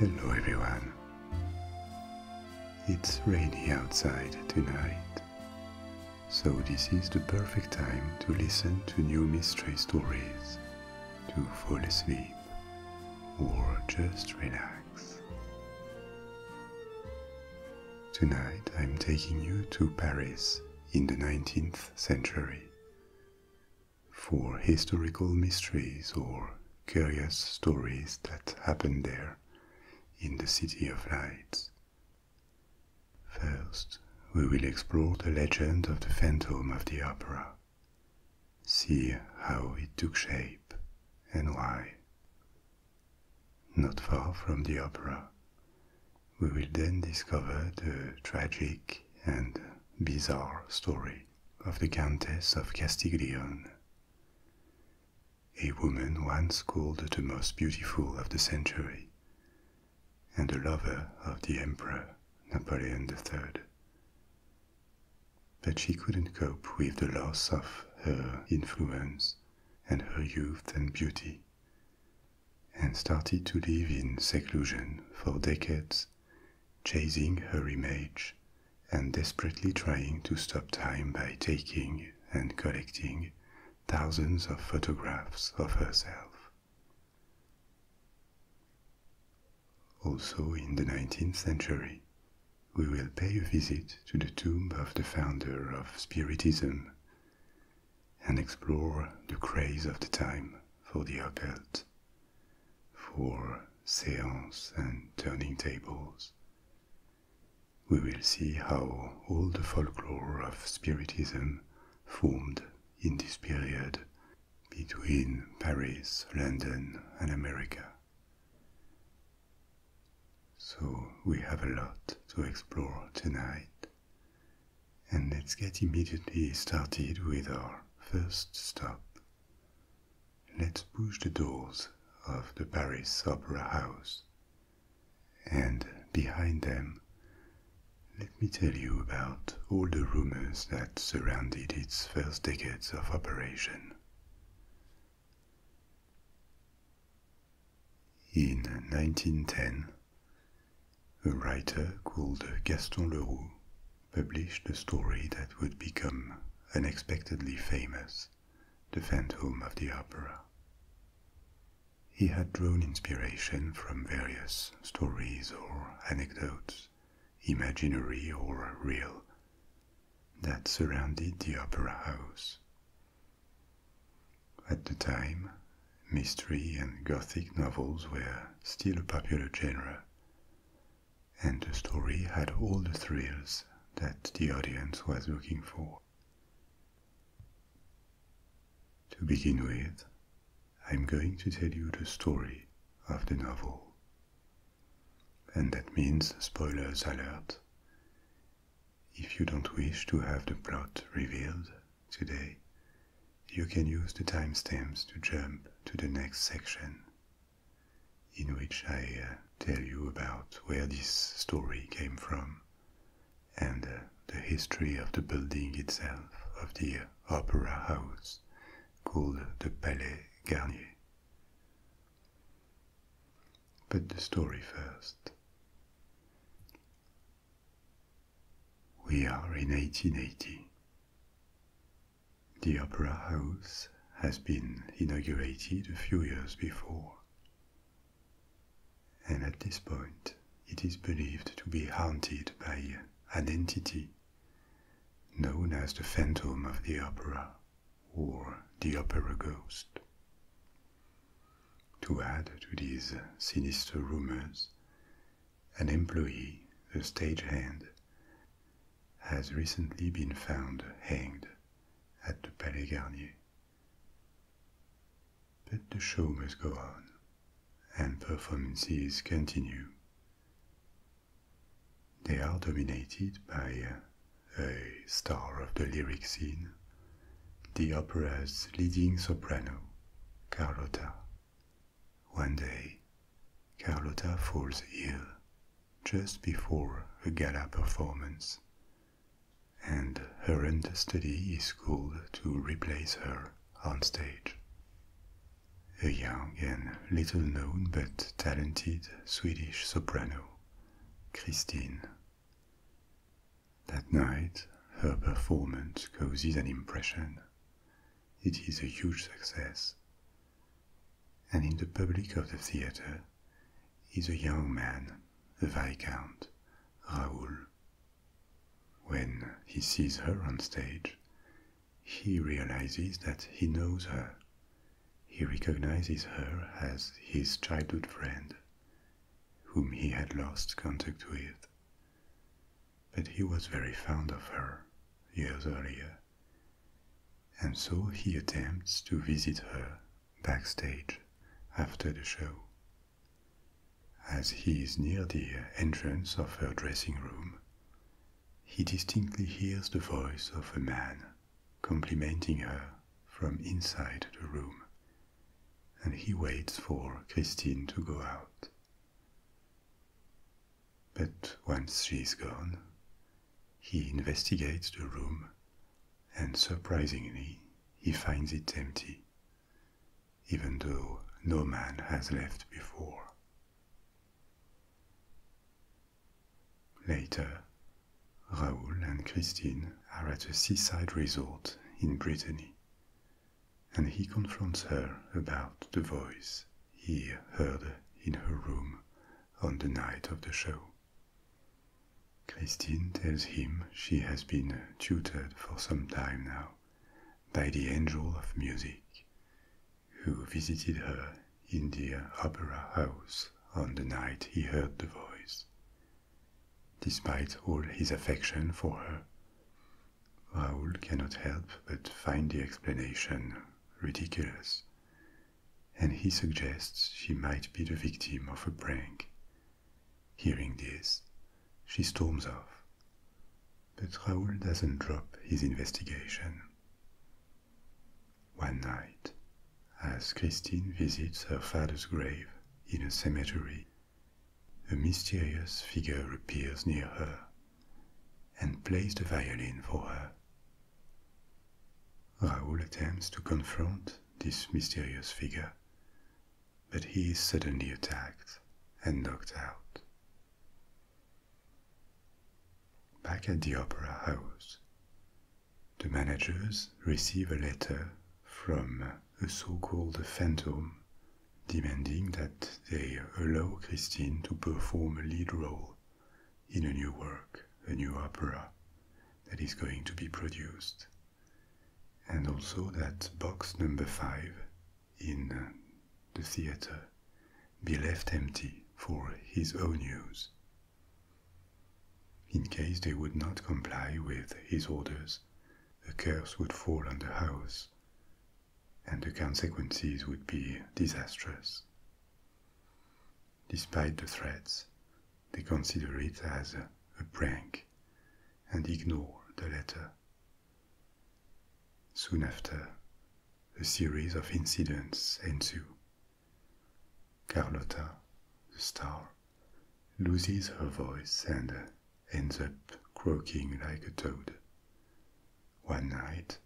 Hello everyone. It's rainy outside tonight, so this is the perfect time to listen to new mystery stories, to fall asleep, or just relax. Tonight I'm taking you to Paris in the 19th century for historical mysteries or curious stories that happened there in the City of Lights. First, we will explore the legend of the Phantom of the Opera, see how it took shape and why. Not far from the opera, we will then discover the tragic and bizarre story of the Countess of Castiglione, a woman once called the most beautiful of the century, and a lover of the Emperor Napoleon III. But she couldn't cope with the loss of her influence and her youth and beauty, and started to live in seclusion for decades, chasing her image and desperately trying to stop time by taking and collecting thousands of photographs of herself. Also in the 19th century, we will pay a visit to the tomb of the founder of Spiritism and explore the craze of the time for the occult, for seance and turning tables. We will see how all the folklore of Spiritism formed in this period between Paris, London, and America. So we have a lot to explore tonight, and let's get immediately started with our first stop. Let's push the doors of the Paris Opera House, and behind them, let me tell you about all the rumors that surrounded its first decades of operation. In 1910, a writer called Gaston Leroux published a story that would become unexpectedly famous, The Phantom of the Opera. He had drawn inspiration from various stories or anecdotes, imaginary or real, that surrounded the opera house. At the time, mystery and gothic novels were still a popular genre, and the story had all the thrills that the audience was looking for. To begin with, I'm going to tell you the story of the novel. And that means spoilers alert. If you don't wish to have the plot revealed today, you can use the timestamps to jump to the next section, in which I tell you about where this story came from and the history of the building itself of the opera house called the Palais Garnier. But the story first. We are in 1880. The opera house has been inaugurated a few years before, and at this point it is believed to be haunted by an entity known as the Phantom of the Opera, or the Opera Ghost. To add to these sinister rumors, an employee, a stagehand, has recently been found hanged at the Palais Garnier. But the show must go on, and performances continue. They are dominated by a star of the lyric scene, the opera's leading soprano, Carlotta. One day, Carlotta falls ill just before a gala performance, and her understudy is called to replace her on stage. a young and little-known but talented Swedish soprano, Christine. That night, her performance causes an impression. It is a huge success. And in the public of the theatre is a young man, a viscount, Raoul. When he sees her on stage, he realizes that he knows her. He recognizes her as his childhood friend, whom he had lost contact with. But he was very fond of her years earlier, and so he attempts to visit her backstage after the show. As he is near the entrance of her dressing room, he distinctly hears the voice of a man complimenting her from inside the room, and he waits for Christine to go out. But once she's gone, he investigates the room, and surprisingly, he finds it empty, even though no man has left before. Later, Raoul and Christine are at a seaside resort in Brittany, and he confronts her about the voice he heard in her room on the night of the show. Christine tells him she has been tutored for some time now by the angel of music, who visited her in the opera house on the night he heard the voice. Despite all his affection for her, Raoul cannot help but find the explanation ridiculous, and he suggests she might be the victim of a prank. Hearing this, she storms off, but Raoul doesn't drop his investigation. One night, as Christine visits her father's grave in a cemetery, a mysterious figure appears near her and plays the violin for her. Raoul attempts to confront this mysterious figure, but he is suddenly attacked and knocked out. Back at the opera house, the managers receive a letter from a so-called phantom demanding that they allow Christine to perform a lead role in a new work, a new opera that is going to be produced, and also that box number 5 in the theatre be left empty for his own use. In case they would not comply with his orders, a curse would fall on the house, and the consequences would be disastrous. Despite the threats, they consider it as a prank and ignore the letter. Soon after, a series of incidents ensue. Carlotta, the star, loses her voice and ends up croaking like a toad. One night,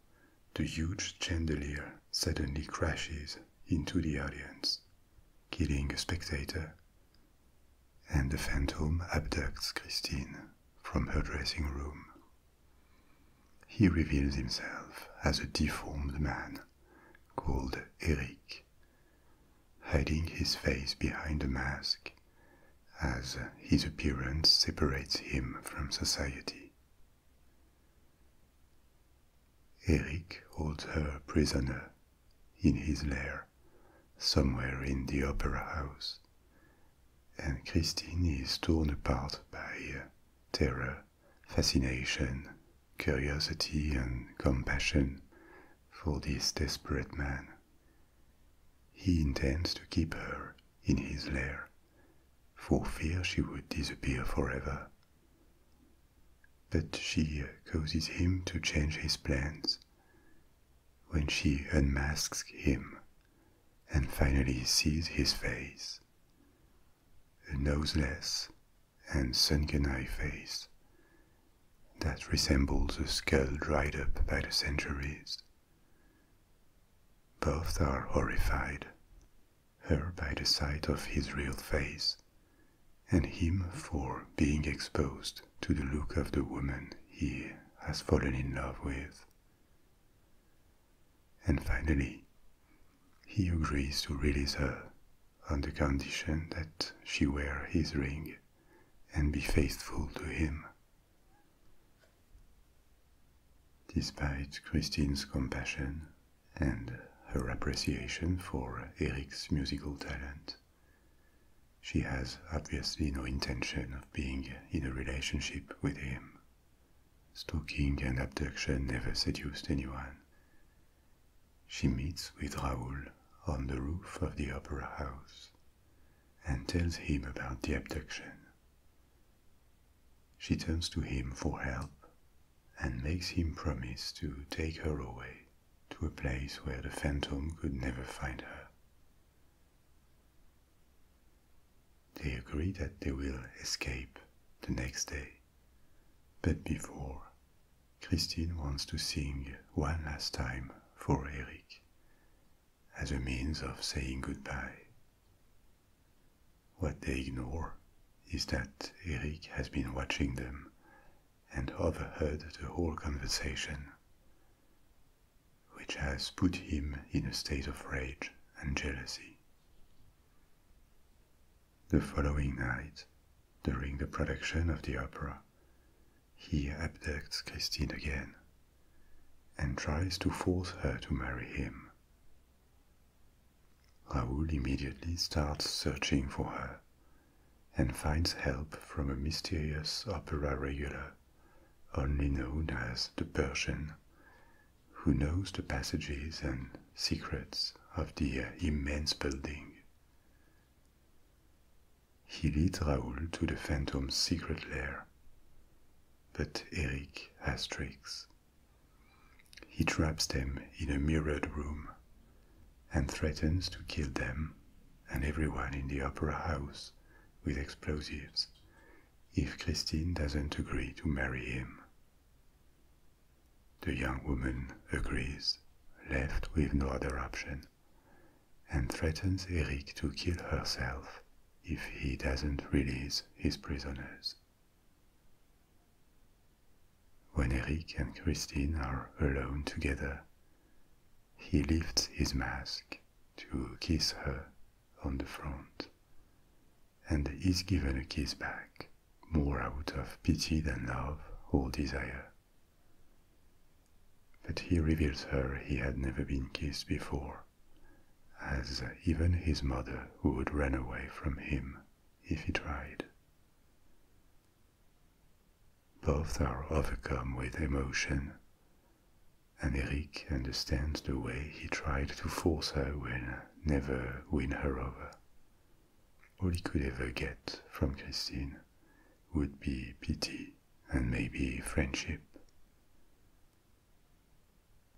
the huge chandelier suddenly crashes into the audience, killing a spectator, and the phantom abducts Christine from her dressing room. He reveals himself as a deformed man called Eric, hiding his face behind a mask as his appearance separates him from society. Eric holds her prisoner in his lair somewhere in the opera house, and Christine is torn apart by terror, fascination, curiosity, and compassion for this desperate man. He intends to keep her in his lair, for fear she would disappear forever. But she causes him to change his plans when she unmasks him and finally sees his face, a noseless and sunken-eye face that resembles a skull dried up by the centuries. Both are horrified her by the sight of his real face, and him for being exposed to the look of the woman he has fallen in love with. And finally, he agrees to release her on the condition that she wear his ring and be faithful to him. Despite Christine's compassion and her appreciation for Eric's musical talent, she has obviously no intention of being in a relationship with him. Stalking and abduction never seduced anyone. She meets with Raoul on the roof of the opera house and tells him about the abduction. She turns to him for help and makes him promise to take her away to a place where the phantom could never find her. They agree that they will escape the next day, but before, Christine wants to sing one last time for Eric as a means of saying goodbye. What they ignore is that Eric has been watching them and overheard the whole conversation, which has put him in a state of rage and jealousy. The following night, during the production of the opera, he abducts Christine again and tries to force her to marry him. Raoul immediately starts searching for her and finds help from a mysterious opera regular, only known as the Persian, who knows the passages and secrets of the immense building. He leads Raoul to the phantom's secret lair, but Eric has tricks. He traps them in a mirrored room and threatens to kill them and everyone in the opera house with explosives if Christine doesn't agree to marry him. The young woman agrees, left with no other option, and threatens Eric to kill herself if he doesn't release his prisoners. When Eric and Christine are alone together, he lifts his mask to kiss her on the front, and is given a kiss back, more out of pity than love or desire. But he reveals her he had never been kissed before, as even his mother would run away from him if he tried. Both are overcome with emotion, and Eric understands the way he tried to force her will never win her over. All he could ever get from Christine would be pity and maybe friendship.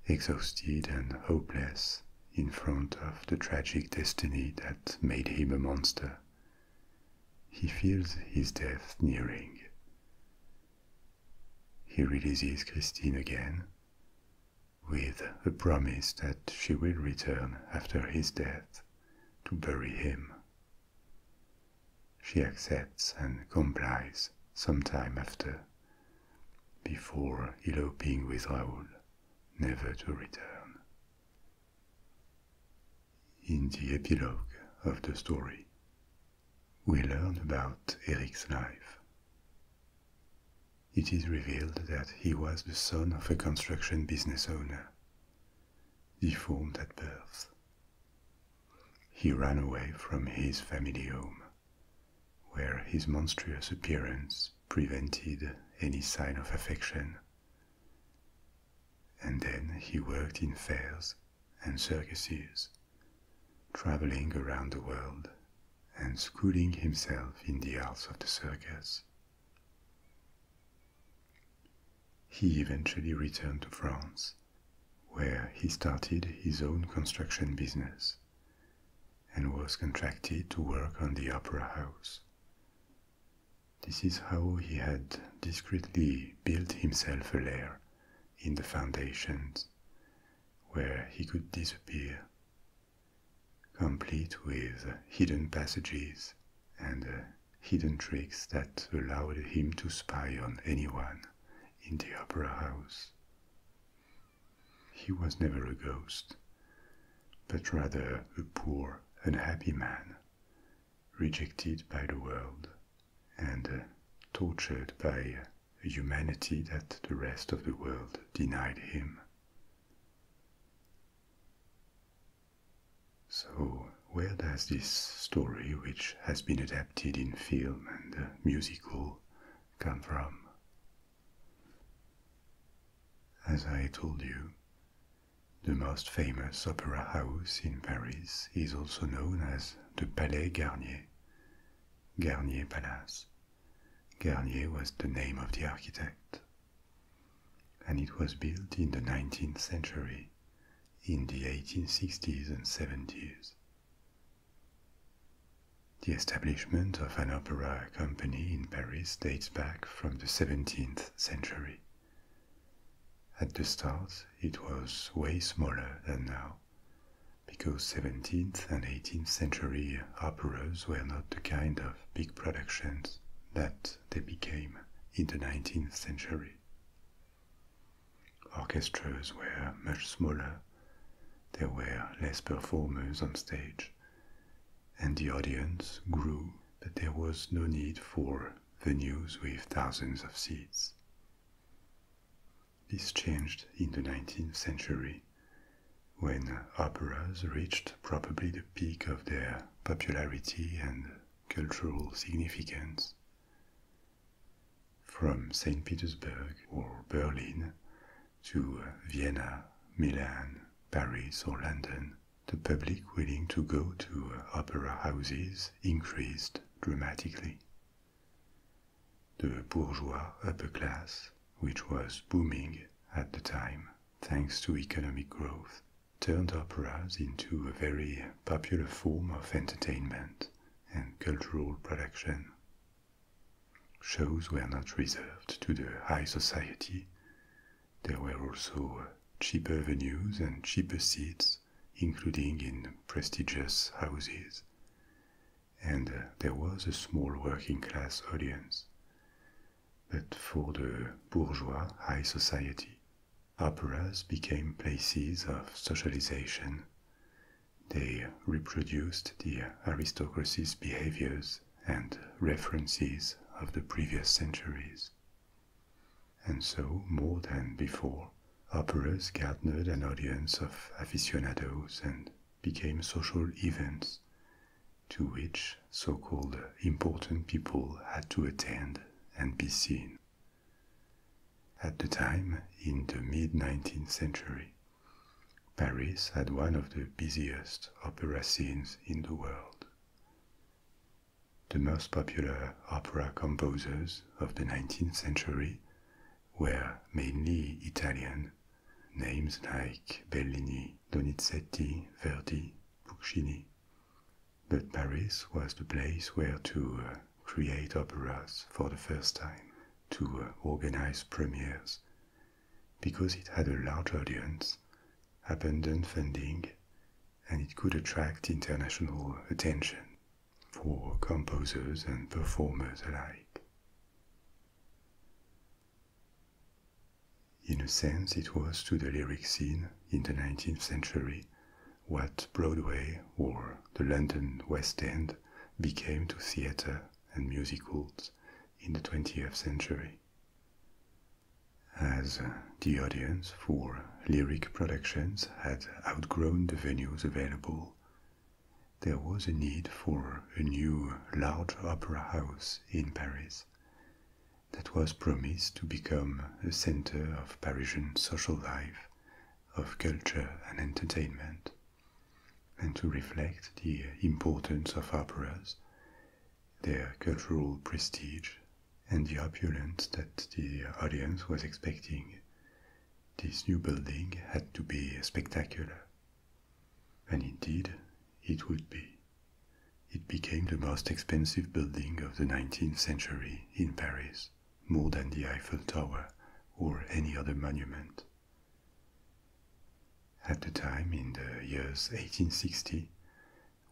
Exhausted and hopeless in front of the tragic destiny that made him a monster, he feels his death nearing. He releases Christine again, with a promise that she will return after his death to bury him. She accepts and complies some time after, before eloping with Raoul, never to return. In the epilogue of the story, we learn about Eric's life. It is revealed that he was the son of a construction business owner, deformed at birth. He ran away from his family home, where his monstrous appearance prevented any sign of affection, and then he worked in fairs and circuses, traveling around the world and schooling himself in the arts of the circus. He eventually returned to France, where he started his own construction business and was contracted to work on the opera house. This is how he had discreetly built himself a lair in the foundations, where he could disappear, complete with hidden passages and hidden tricks that allowed him to spy on anyone in the opera house. He was never a ghost, but rather a poor, unhappy man, rejected by the world and tortured by a humanity that the rest of the world denied him. So, where does this story, which has been adapted in film and musical, come from? As I told you, the most famous opera house in Paris is also known as the Palais Garnier, Garnier Palace. Garnier was the name of the architect, and it was built in the 19th century, in the 1860s and 70s. The establishment of an opera company in Paris dates back from the 17th century. At the start, it was way smaller than now, because 17th and 18th century operas were not the kind of big productions that they became in the 19th century. Orchestras were much smaller, there were less performers on stage, and the audience grew, but there was no need for venues with thousands of seats. This changed in the 19th century, when operas reached probably the peak of their popularity and cultural significance. From St. Petersburg or Berlin to Vienna, Milan, Paris or London, the public willing to go to opera houses increased dramatically. The bourgeois upper class, which was booming at the time thanks to economic growth, turned operas into a very popular form of entertainment and cultural production. Shows were not reserved to the high society. There were also cheaper venues and cheaper seats, including in prestigious houses. And there was a small working class audience. But for the bourgeois high society, operas became places of socialization. They reproduced the aristocracy's behaviors and references of the previous centuries. And so, more than before, operas garnered an audience of aficionados and became social events to which so-called important people had to attend and be seen. At the time, in the mid-19th century, Paris had one of the busiest opera scenes in the world. The most popular opera composers of the 19th century were mainly Italian, names like Bellini, Donizetti, Verdi, Puccini. But Paris was the place where to create operas for the first time, to organize premieres, because it had a large audience, abundant funding, and it could attract international attention for composers and performers alike. In a sense, it was to the lyric scene in the 19th century what Broadway or the London West End became to theatre and musicals in the 20th century. As the audience for lyric productions had outgrown the venues available, there was a need for a new large opera house in Paris that was promised to become a center of Parisian social life, of culture and entertainment, and to reflect the importance of operas, their cultural prestige, and the opulence that the audience was expecting. This new building had to be spectacular. And indeed, it would be. It became the most expensive building of the 19th century in Paris, more than the Eiffel Tower or any other monument. At the time, in the years 1860,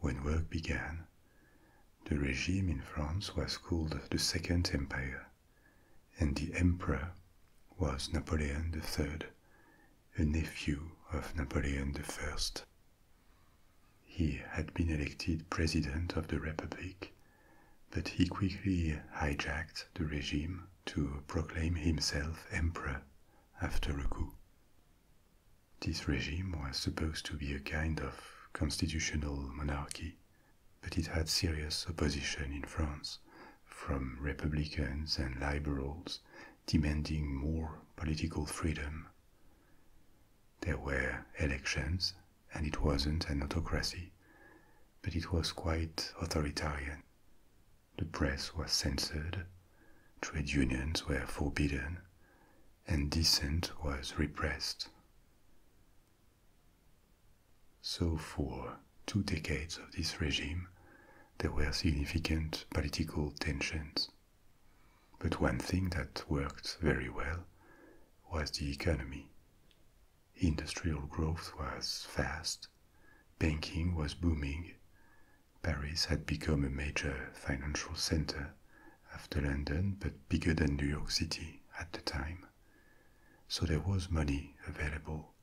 when work began, the regime in France was called the Second Empire, and the emperor was Napoleon III, a nephew of Napoleon I. He had been elected president of the Republic, but he quickly hijacked the regime to proclaim himself emperor after a coup. This regime was supposed to be a kind of constitutional monarchy, but it had serious opposition in France from republicans and liberals demanding more political freedom. There were elections, and it wasn't an autocracy, but it was quite authoritarian. The press was censored, trade unions were forbidden, and dissent was repressed. So for 2 decades of this regime, there were significant political tensions. But one thing that worked very well was the economy. Industrial growth was fast, banking was booming, Paris had become a major financial center after London, but bigger than New York City at the time. So there was money available,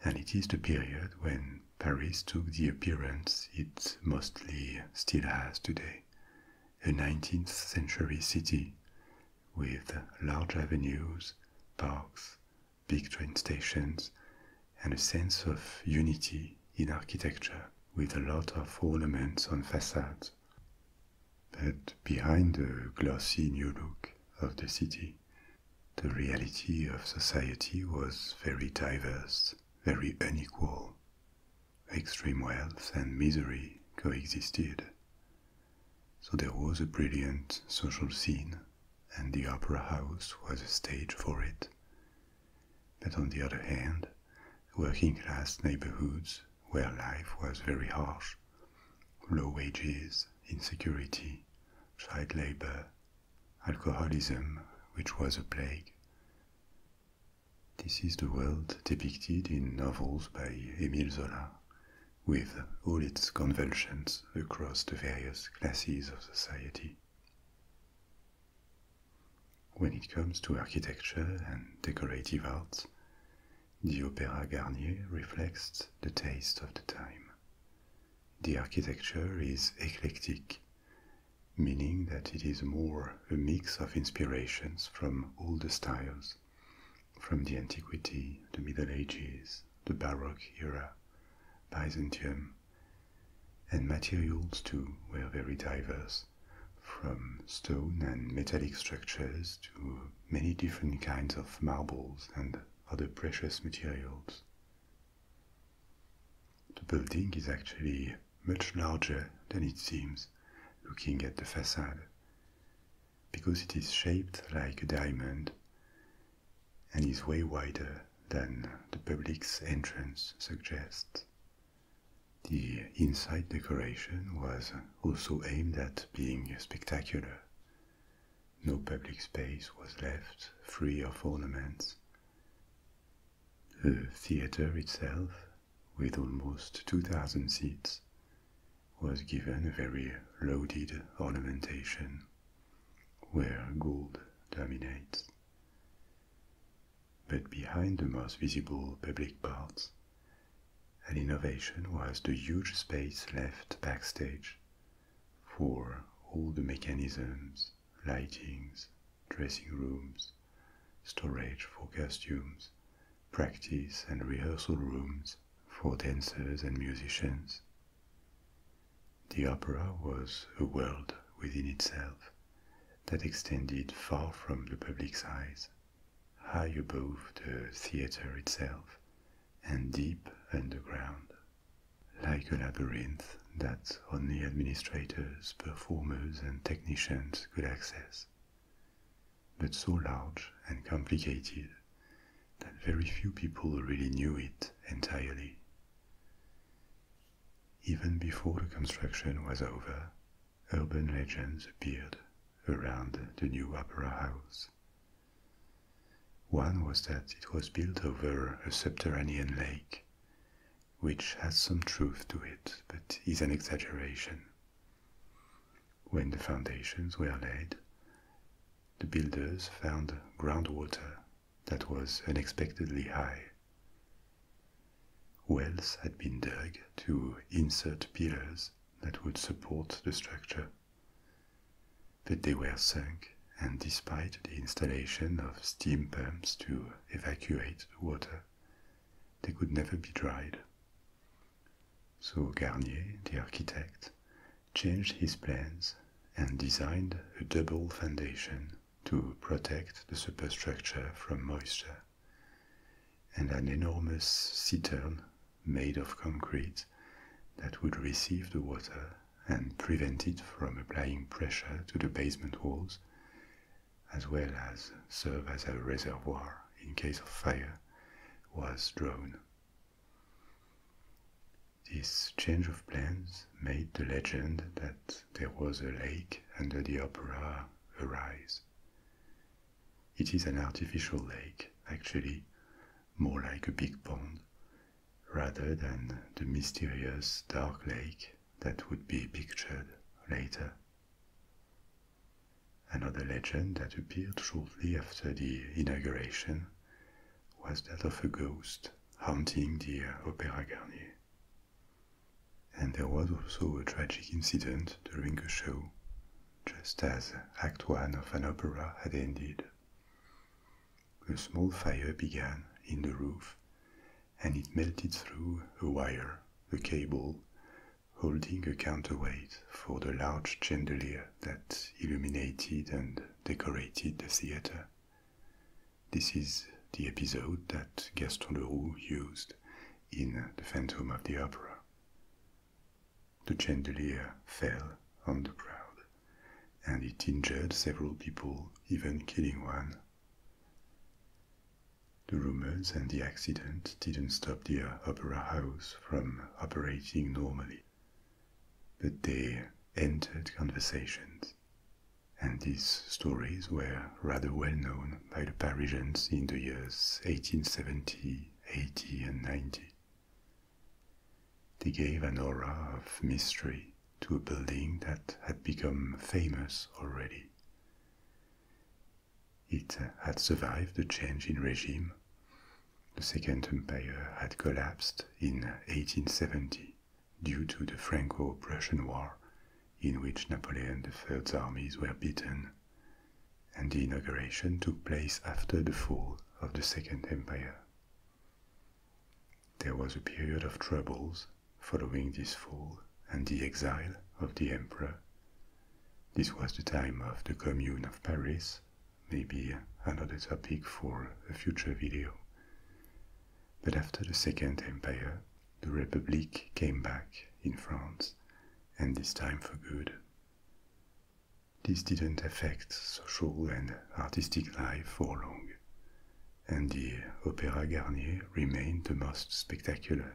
and it is the period when Paris took the appearance it mostly still has today, a 19th century city with large avenues, parks, big train stations, and a sense of unity in architecture with a lot of ornaments on facades. But behind the glossy new look of the city, the reality of society was very diverse, very unequal. Extreme wealth and misery coexisted. So there was a brilliant social scene, and the opera house was a stage for it. But on the other hand, working-class neighborhoods where life was very harsh, low wages, insecurity, child labor, alcoholism, which was a plague. This is the world depicted in novels by Émile Zola, with all its convulsions across the various classes of society. When it comes to architecture and decorative arts, the Opéra Garnier reflects the taste of the time. The architecture is eclectic, meaning that it is more a mix of inspirations from all the styles, from the Antiquity, the Middle Ages, the Baroque era, Byzantium, and materials too were very diverse, from stone and metallic structures to many different kinds of marbles and other precious materials. The building is actually much larger than it seems looking at the facade, because it is shaped like a diamond and is way wider than the public's entrance suggests. The inside decoration was also aimed at being spectacular. No public space was left free of ornaments. The theatre itself, with almost 2,000 seats, was given a very loaded ornamentation, where gold dominates. But behind the most visible public parts, an innovation was the huge space left backstage for all the mechanisms, lightings, dressing rooms, storage for costumes, practice and rehearsal rooms for dancers and musicians. The opera was a world within itself that extended far from the public's eyes, high above the theatre itself and deep underground, like a labyrinth that only administrators, performers and technicians could access, but so large and complicated that very few people really knew it entirely. Even before the construction was over, urban legends appeared around the new opera house. One was that it was built over a subterranean lake, which has some truth to it, but is an exaggeration. When the foundations were laid, the builders found groundwater that was unexpectedly high. Wells had been dug to insert pillars that would support the structure, but they were sunk, and despite the installation of steam pumps to evacuate the water, they could never be dried. So Garnier, the architect, changed his plans and designed a double foundation to protect the superstructure from moisture, and an enormous cistern made of concrete that would receive the water and prevent it from applying pressure to the basement walls, as well as serve as a reservoir in case of fire, was drawn. This change of plans made the legend that there was a lake under the opera arise. It is an artificial lake, actually, more like a big pond, rather than the mysterious dark lake that would be pictured later. Another legend that appeared shortly after the inauguration was that of a ghost haunting the Opéra Garnier. And there was also a tragic incident during a show, just as Act 1 of an opera had ended. A small fire began in the roof, and it melted through a wire, a cable, holding a counterweight for the large chandelier that illuminated and decorated the theatre. This is the episode that Gaston Leroux used in The Phantom of the Opera. The chandelier fell on the crowd, and it injured several people, even killing one. The rumors and the accident didn't stop the opera house from operating normally, but they entered conversations, and these stories were rather well known by the Parisians in the years 1870, 80 and 90. They gave an aura of mystery to a building that had become famous already. It had survived the change in regime. The Second Empire had collapsed in 1870 due to the Franco-Prussian War, in which Napoleon III's armies were beaten, and the inauguration took place after the fall of the Second Empire. There was a period of troubles following this fall and the exile of the emperor. This was the time of the Commune of Paris, maybe another topic for a future video. But after the Second Empire, the Republic came back in France, and this time for good. This didn't affect social and artistic life for long, and the Opéra Garnier remained the most spectacular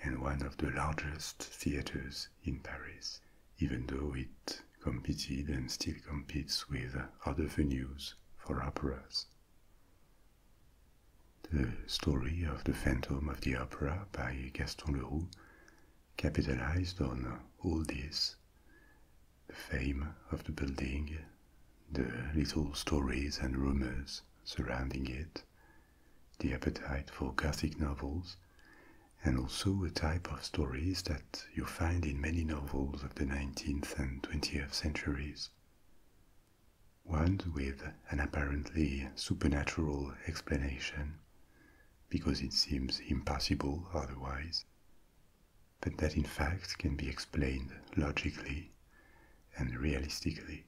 and one of the largest theatres in Paris, even though it competed and still competes with other venues for operas. The story of The Phantom of the Opera by Gaston Leroux capitalized on all this: the fame of the building, the little stories and rumors surrounding it, the appetite for Gothic novels, and also a type of stories that you find in many novels of the 19th and 20th centuries. Ones with an apparently supernatural explanation, because it seems impossible otherwise, but that in fact can be explained logically and realistically.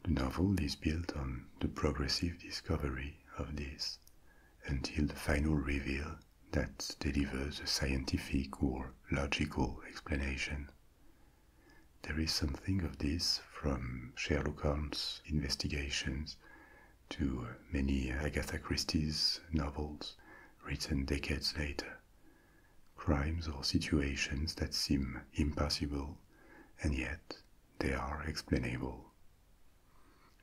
The novel is built on the progressive discovery of this, until the final reveal that delivers a scientific or logical explanation. There is something of this from Sherlock Holmes' investigations to many Agatha Christie's novels written decades later. Crimes or situations that seem impossible, and yet they are explainable.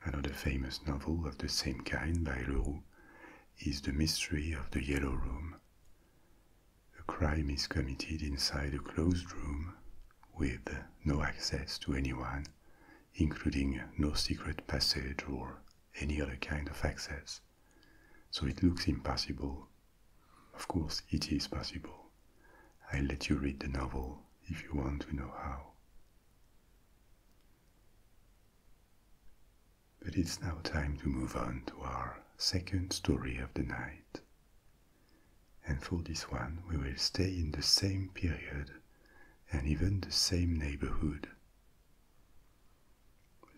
Another famous novel of the same kind by Leroux is The Mystery of the Yellow Room. A crime is committed inside a closed room with no access to anyone, including no secret passage or any other kind of access. So it looks impossible. Of course, it is possible. I'll let you read the novel if you want to know how. But it's now time to move on to our second story of the night. And for this one, we will stay in the same period and even the same neighborhood.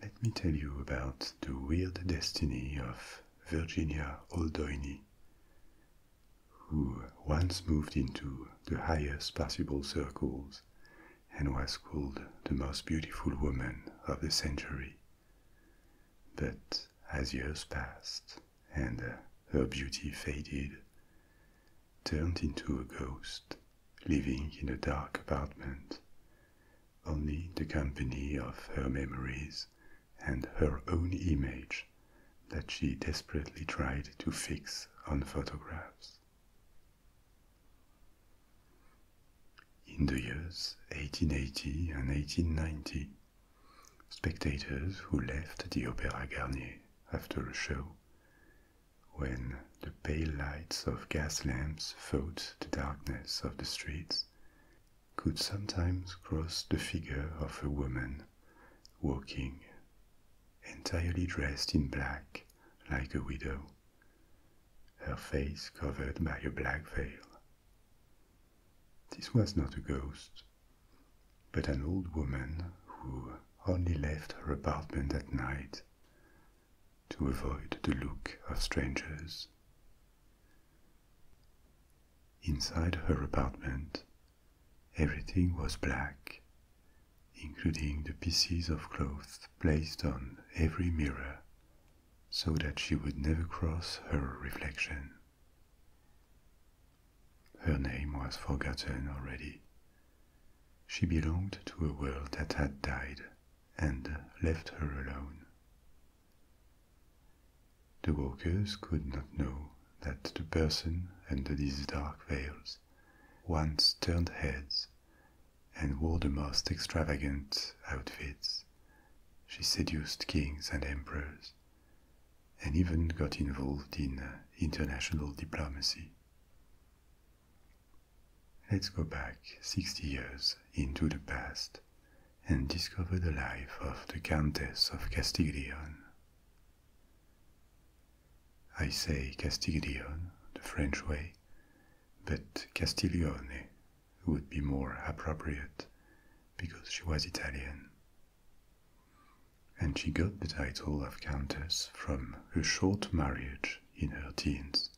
Let me tell you about the weird destiny of Virginia Oldoini, who once moved into the highest possible circles and was called the most beautiful woman of the century. But as years passed and her beauty faded, turned into a ghost, living in a dark apartment, only the company of her memories and her own image that she desperately tried to fix on photographs. In the years 1880 and 1890, spectators who left the Opéra Garnier after a show, when the pale lights of gas lamps fought the darkness of the streets, could sometimes cross the figure of a woman walking, entirely dressed in black like a widow, her face covered by a black veil. This was not a ghost, but an old woman who only left her apartment at night to avoid the look of strangers. Inside her apartment, everything was black, including the pieces of cloth placed on every mirror so that she would never cross her reflection. Her name was forgotten already. She belonged to a world that had died and left her alone. The walkers could not know that the person under these dark veils once turned heads and wore the most extravagant outfits. She seduced kings and emperors, and even got involved in international diplomacy. Let's go back 60 years into the past and discover the life of the Countess of Castiglione. I say Castiglione, the French way, but Castiglione would be more appropriate because she was Italian. And she got the title of Countess from a short marriage in her teens.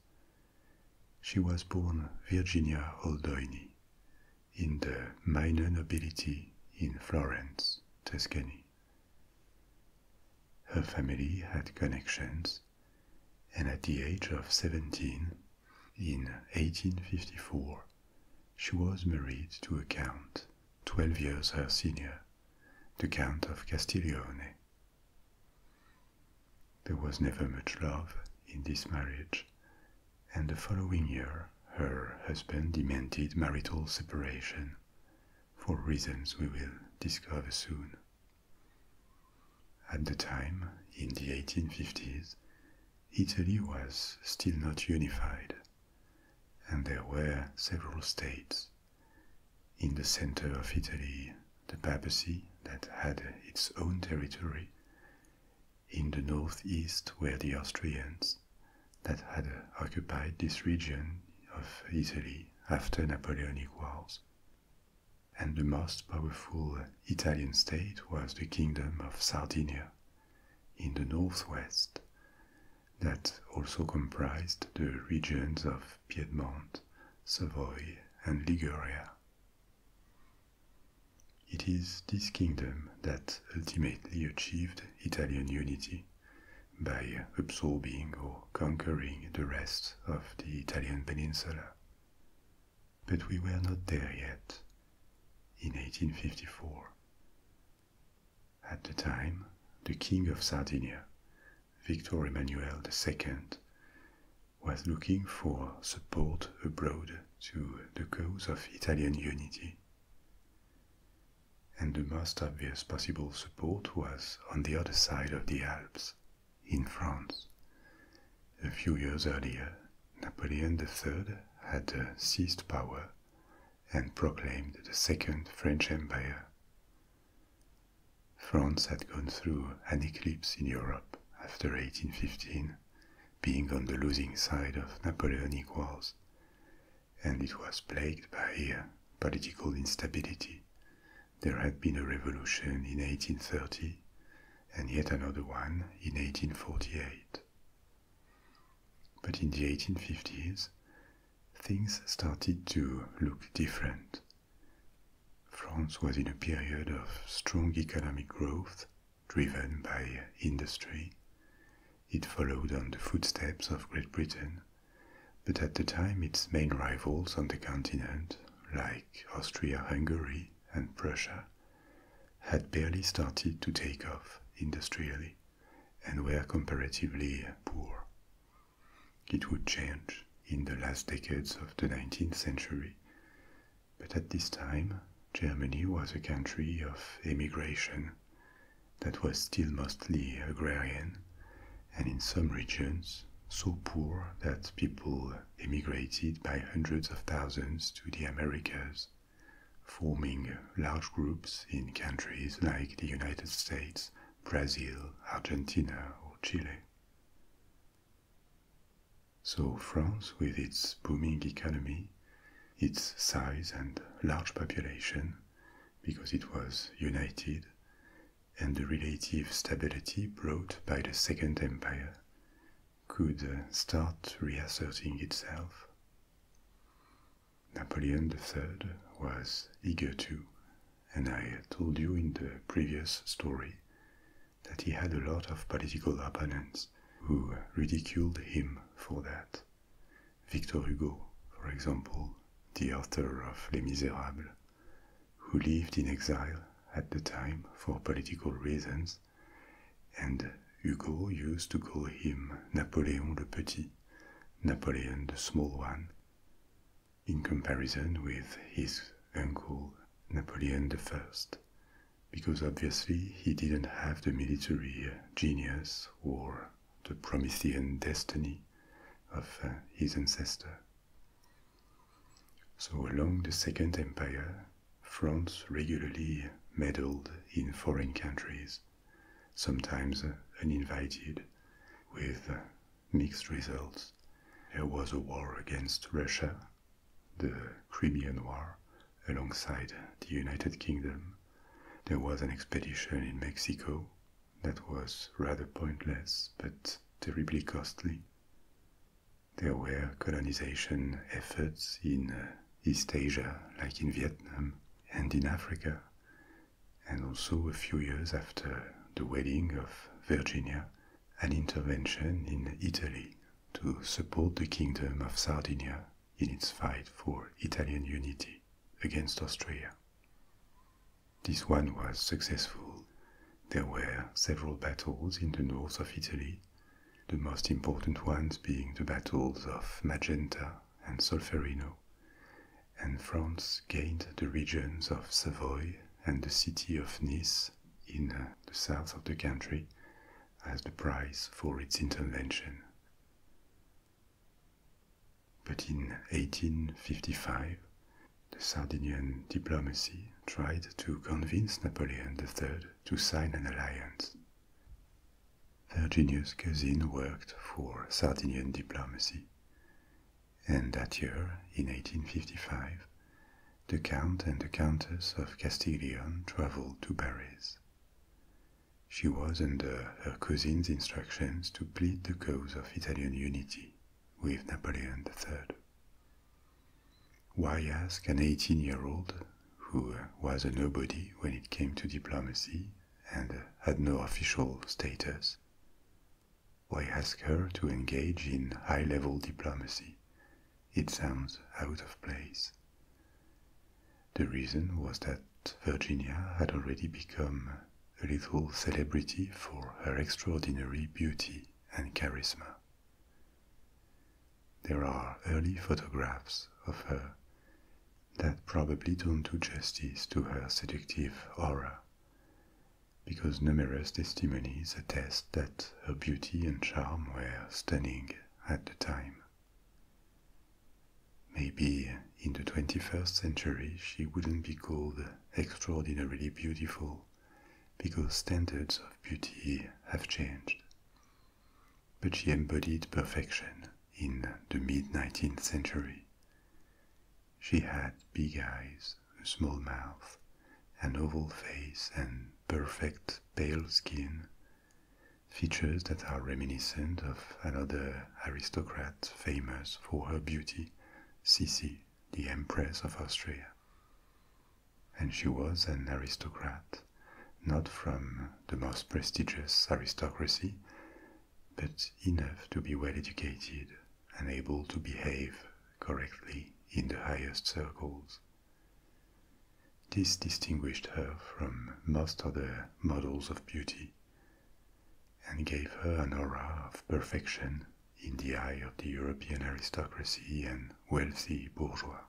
She was born Virginia Oldoini in the minor nobility in Florence, Tuscany. Her family had connections, and at the age of 17, in 1854, she was married to a count 12 years her senior, the Count of Castiglione. There was never much love in this marriage, and the following year her husband demanded marital separation, for reasons we will discover soon. At the time, in the 1850s, Italy was still not unified, and there were several states. In the center of Italy, the papacy that had its own territory. In the northeast were the Austrians that had occupied this region of Italy after Napoleonic Wars. And the most powerful Italian state was the Kingdom of Sardinia in the northwest, that also comprised the regions of Piedmont, Savoy, and Liguria. It is this kingdom that ultimately achieved Italian unity by absorbing or conquering the rest of the Italian peninsula. But we were not there yet, in 1854. At the time, the King of Sardinia, Victor Emmanuel II, was looking for support abroad to the cause of Italian unity. And the most obvious possible support was on the other side of the Alps, in France. A few years earlier, Napoleon III had seized power and proclaimed the Second French Empire. France had gone through an eclipse in Europe after 1815, being on the losing side of Napoleonic wars, and it was plagued by political instability. There had been a revolution in 1830 and yet another one in 1848. But in the 1850s, things started to look different. France was in a period of strong economic growth driven by industry. It followed on the footsteps of Great Britain, but at the time its main rivals on the continent, like Austria-Hungary and Prussia, had barely started to take off industrially and were comparatively poor. It would change in the last decades of the 19th century, but at this time Germany was a country of emigration that was still mostly agrarian, and in some regions so poor that people emigrated by hundreds of thousands to the Americas, forming large groups in countries like the United States, Brazil, Argentina, or Chile. So France, with its booming economy, its size and large population, because it was united, and the relative stability brought by the Second Empire, could start reasserting itself. Napoleon III was eager to, and I told you in the previous story that he had a lot of political opponents who ridiculed him for that. Victor Hugo, for example, the author of Les Misérables, who lived in exile at the time for political reasons, and Hugo used to call him Napoléon le Petit, Napoleon the Small One, in comparison with his uncle Napoleon I, because obviously he didn't have the military genius or the Promethean destiny of his ancestor. So along the Second Empire, France regularly meddled in foreign countries, sometimes uninvited, with mixed results. There was a war against Russia, the Crimean War, alongside the United Kingdom. There was an expedition in Mexico that was rather pointless but terribly costly. There were colonization efforts in East Asia, like in Vietnam, and in Africa, and also a few years after the wedding of Virginia, an intervention in Italy to support the Kingdom of Sardinia in its fight for Italian unity against Austria. This one was successful. There were several battles in the north of Italy, the most important ones being the battles of Magenta and Solferino, and France gained the regions of Savoy and the city of Nice in the south of the country as the price for its intervention. But in 1855, the Sardinian diplomacy tried to convince Napoleon III to sign an alliance. Virginia's cousin worked for Sardinian diplomacy, and that year, in 1855, the Count and the Countess of Castiglione traveled to Paris. She was under her cousin's instructions to plead the cause of Italian unity with Napoleon III. Why ask an 18-year-old, who was a nobody when it came to diplomacy and had no official status? Why ask her to engage in high-level diplomacy? It sounds out of place. The reason was that Virginia had already become a little celebrity for her extraordinary beauty and charisma. there are early photographs of her that probably don't do justice to her seductive aura, because numerous testimonies attest that her beauty and charm were stunning at the time. Maybe in the 21st century she wouldn't be called extraordinarily beautiful, because standards of beauty have changed. But she embodied perfection in the mid-19th century. She had big eyes, a small mouth, an oval face, and perfect pale skin, features that are reminiscent of another aristocrat famous for her beauty, Sisi, the Empress of Austria. And she was an aristocrat, not from the most prestigious aristocracy, but enough to be well educated and able to behave correctly in the highest circles. This distinguished her from most other models of beauty and gave her an aura of perfection in the eye of the European aristocracy and wealthy bourgeois.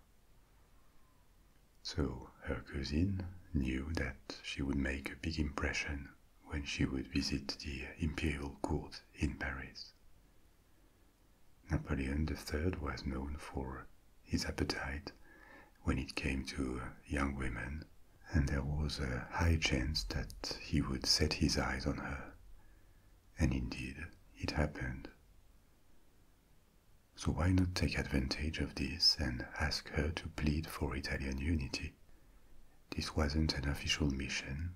So her cousin knew that she would make a big impression when she would visit the imperial court in Paris. Napoleon III was known for his appetite when it came to young women, and there was a high chance that he would set his eyes on her. And indeed, it happened. So why not take advantage of this and ask her to plead for Italian unity? This wasn't an official mission,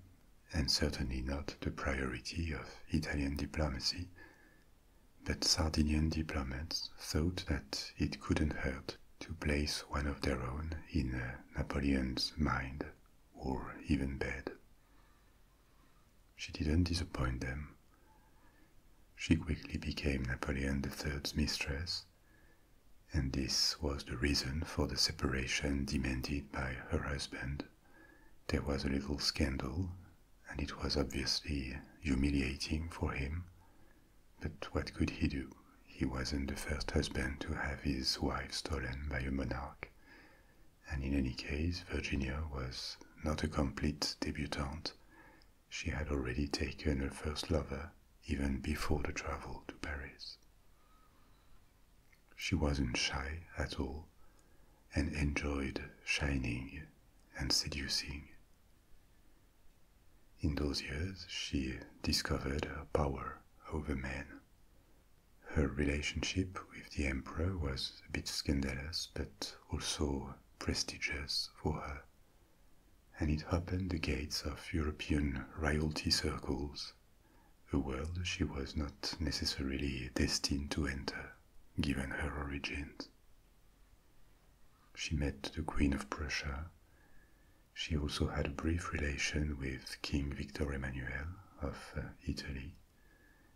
and certainly not the priority of Italian diplomacy, but Sardinian diplomats thought that it couldn't hurt to place one of their own in Napoleon's mind, or even bed. She didn't disappoint them. She quickly became Napoleon III's mistress, and this was the reason for the separation demanded by her husband. There was a little scandal, and it was obviously humiliating for him, but what could he do? He wasn't the first husband to have his wife stolen by a monarch, and in any case Virginia was not a complete debutante. She had already taken her first lover even before the travel to Paris. She wasn't shy at all, and enjoyed shining and seducing. In those years she discovered her power over men. Her relationship with the emperor was a bit scandalous, but also prestigious for her, and it opened the gates of European royalty circles, a world she was not necessarily destined to enter, given her origins. She met the Queen of Prussia. She also had a brief relation with King Victor Emmanuel of Italy.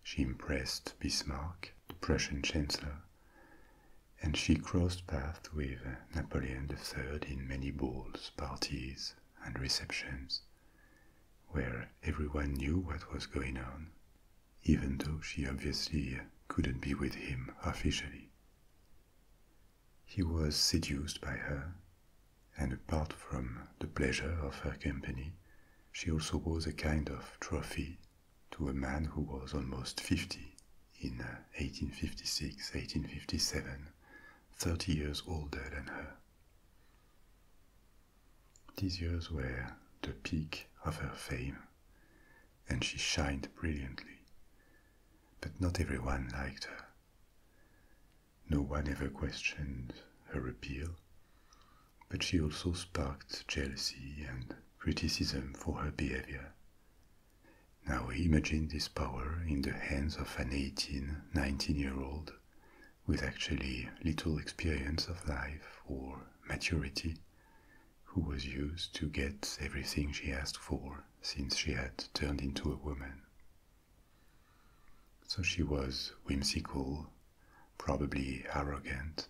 She impressed Bismarck, the Prussian Chancellor, and she crossed paths with Napoleon III in many balls, parties, and receptions, where everyone knew what was going on, even though she obviously couldn't be with him officially. He was seduced by her, and apart from the pleasure of her company, she also was a kind of trophy to a man who was almost 50 in 1856, 1857, 30 years older than her. These years were the peak of her fame, and she shined brilliantly, but not everyone liked her. No one ever questioned her appeal, but she also sparked jealousy and criticism for her behavior. Now imagine this power in the hands of an 18, 19-year-old with actually little experience of life or maturity, who was used to get everything she asked for since she had turned into a woman. So she was whimsical, probably arrogant,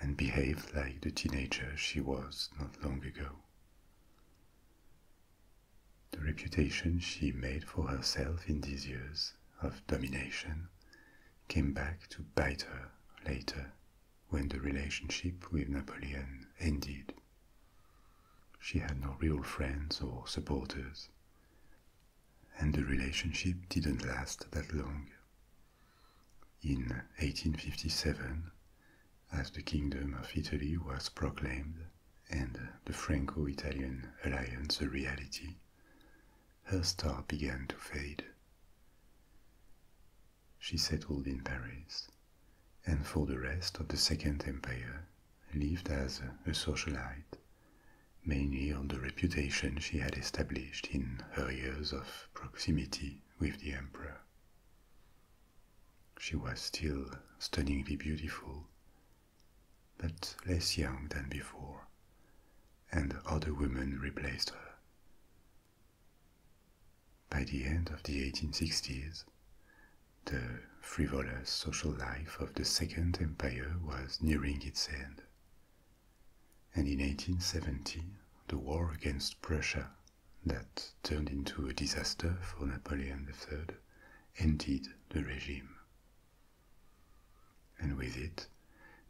and behaved like the teenager she was not long ago. The reputation she made for herself in these years of domination came back to bite her later when the relationship with Napoleon ended. She had no real friends or supporters, and the relationship didn't last that long. In 1857, as the Kingdom of Italy was proclaimed and the Franco-Italian alliance a reality, her star began to fade. She settled in Paris, and for the rest of the Second Empire lived as a socialite, mainly on the reputation she had established in her years of proximity with the Emperor. She was still stunningly beautiful, but less young than before, and other women replaced her. By the end of the 1860s, the frivolous social life of the Second Empire was nearing its end, and in 1870 the war against Prussia, that turned into a disaster for Napoleon III, ended the regime. And with it,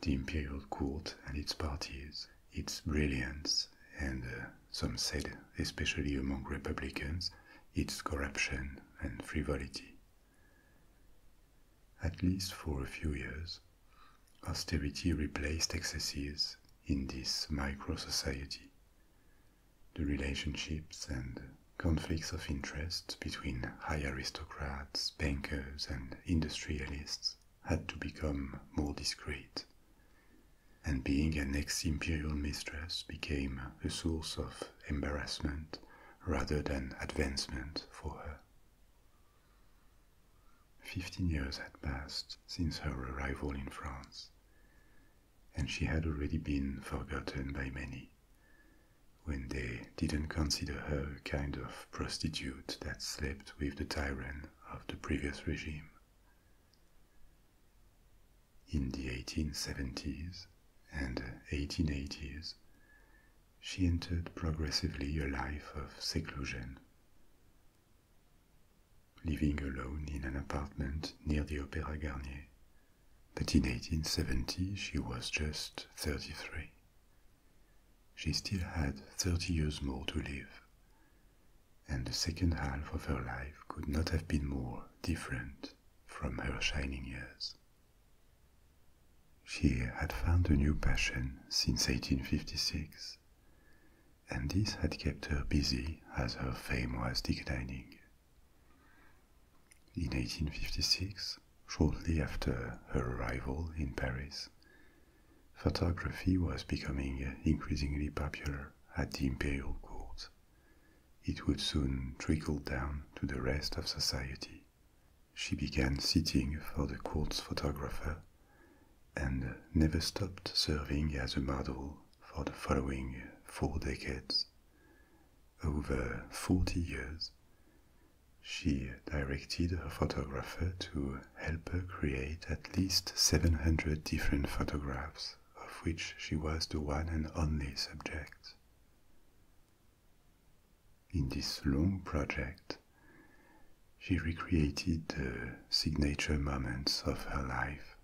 the imperial court and its parties, its brilliance, and some said, especially among Republicans, its corruption and frivolity. At least for a few years, austerity replaced excesses in this micro-society. The relationships and conflicts of interest between high aristocrats, bankers, and industrialists had to become more discreet, and being an ex-imperial mistress became a source of embarrassment rather than advancement for her. 15 years had passed since her arrival in France, and she had already been forgotten by many, when they didn't consider her a kind of prostitute that slept with the tyrant of the previous regime. In the 1870s and 1880s, she entered progressively a life of seclusion, living alone in an apartment near the Opéra Garnier. But in 1870 she was just 33. She still had 30 years more to live, and the second half of her life could not have been more different from her shining years. She had found a new passion since 1856, and this had kept her busy as her fame was declining. In 1856, shortly after her arrival in Paris, photography was becoming increasingly popular at the imperial court. It would soon trickle down to the rest of society. She began sitting for the court's photographer and never stopped serving as a model for the following 4 decades. Over 40 years, she directed her photographer to help her create at least 700 different photographs, of which she was the one and only subject. In this long project, she recreated the signature moments of her life,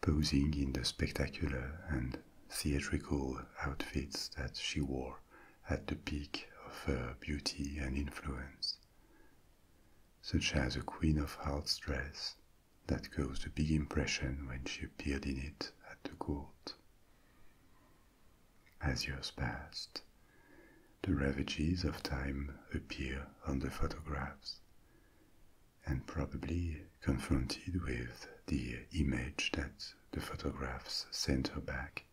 posing in the spectacular and theatrical outfits that she wore at the peak of her beauty and influence, such as a Queen of Hearts dress that caused a big impression when she appeared in it at the court. As years passed, the ravages of time appear on the photographs, and probably confronted with the image that the photographs sent her back,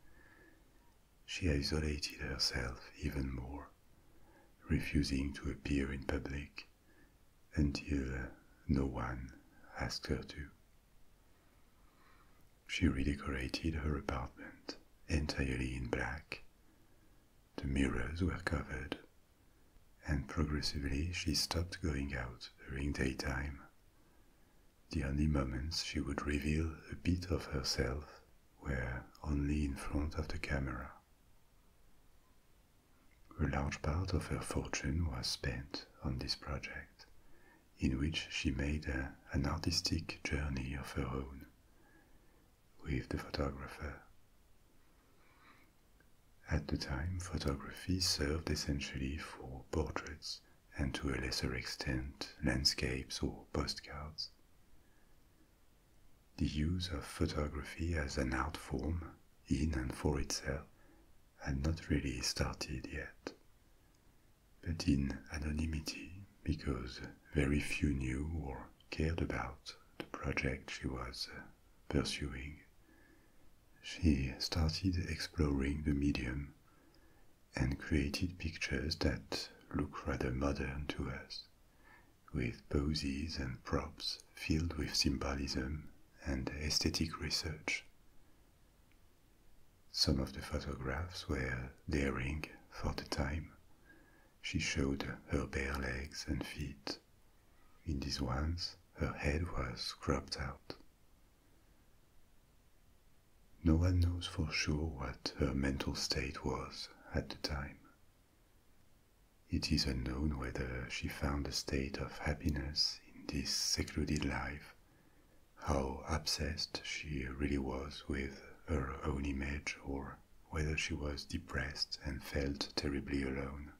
she isolated herself even more, refusing to appear in public until no one asked her to. She redecorated her apartment entirely in black. The mirrors were covered, and progressively she stopped going out during daytime. The only moments she would reveal a bit of herself were only in front of the camera. A large part of her fortune was spent on this project, in which she made an artistic journey of her own with the photographer At the time, photography served essentially for portraits and to a lesser extent landscapes or postcards. The use of photography as an art form, in and for itself, had not really started yet, but in anonymity because very few knew or cared about the project she was pursuing. She started exploring the medium and created pictures that look rather modern to us, with poses and props filled with symbolism and aesthetic research. Some of the photographs were daring for the time. She showed her bare legs and feet. In these ones, her head was cropped out. No one knows for sure what her mental state was at the time. It is unknown whether she found a state of happiness in this secluded life, how obsessed she really was with her own image, or whether she was depressed and felt terribly alone.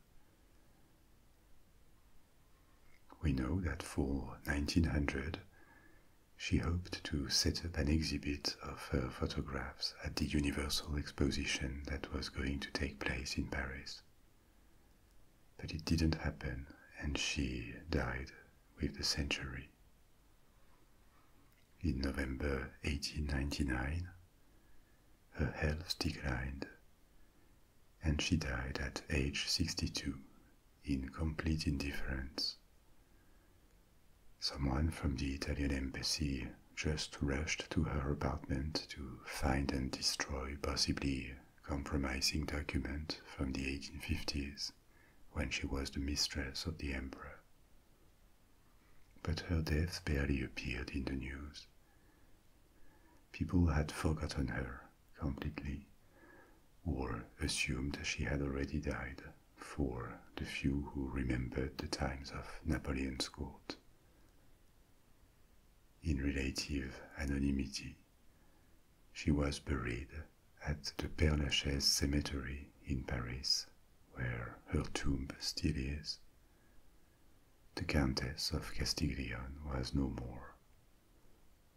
We know that for 1900, she hoped to set up an exhibit of her photographs at the Universal Exposition that was going to take place in Paris. But it didn't happen, and she died with the century. In November 1899, her health declined, and she died at age 62 in complete indifference. Someone from the Italian embassy just rushed to her apartment to find and destroy possibly compromising document from the 1850s when she was the mistress of the emperor. But her death barely appeared in the news. People had forgotten her completely, or assumed she had already died, for the few who remembered the times of Napoleon's court. In relative anonymity, she was buried at the Père-Lachaise cemetery in Paris, where her tomb still is. The Countess of Castiglione was no more.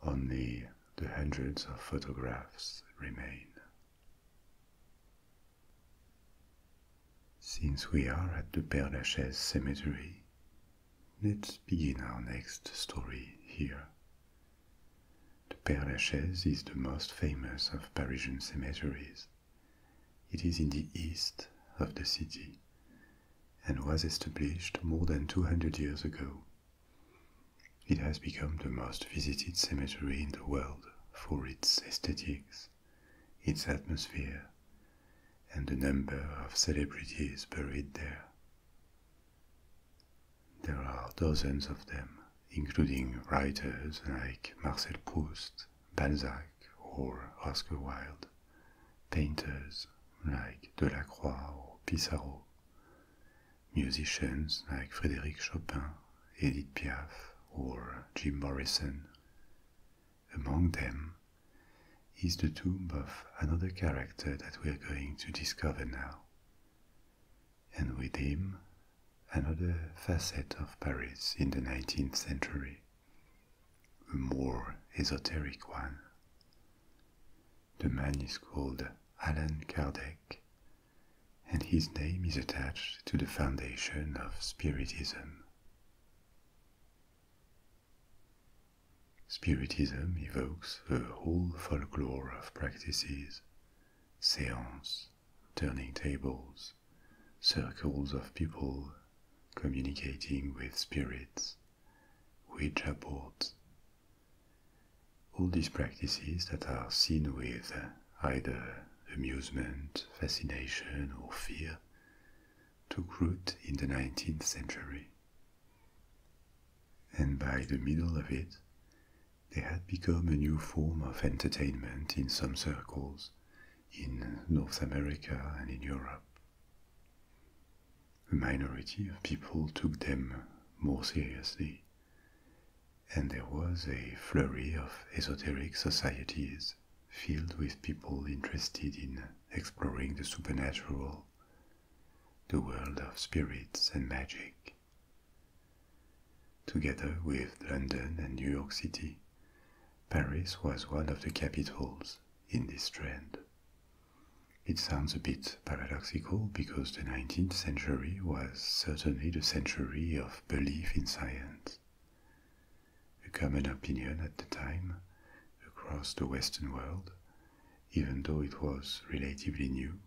Only the hundreds of photographs remain. Since we are at the Père-Lachaise cemetery, let's begin our next story here. The Père-Lachaise is the most famous of Parisian cemeteries. It is in the east of the city and was established more than 200 years ago. It has become the most visited cemetery in the world for its aesthetics, its atmosphere, and the number of celebrities buried there. There are dozens of them, including writers like Marcel Proust, Balzac, or Oscar Wilde, painters like Delacroix or Pissarro, musicians like Frédéric Chopin, Edith Piaf, or Jim Morrison. Among them is the tomb of another character that we are going to discover now, and with him another facet of Paris in the 19th century, a more esoteric one. The man is called Allan Kardec, and his name is attached to the foundation of Spiritism. Spiritism evokes a whole folklore of practices, séances, turning tables, circles of people communicating with spirits, Ouija boards. All these practices that are seen with either amusement, fascination, or fear took root in the 19th century. And by the middle of it, they had become a new form of entertainment in some circles in North America and in Europe. A minority of people took them more seriously, and there was a flurry of esoteric societies filled with people interested in exploring the supernatural, the world of spirits and magic. Together with London and New York City, Paris was one of the capitals in this trend. It sounds a bit paradoxical because the 19th century was certainly the century of belief in science. A common opinion at the time, across the Western world, even though it was relatively new,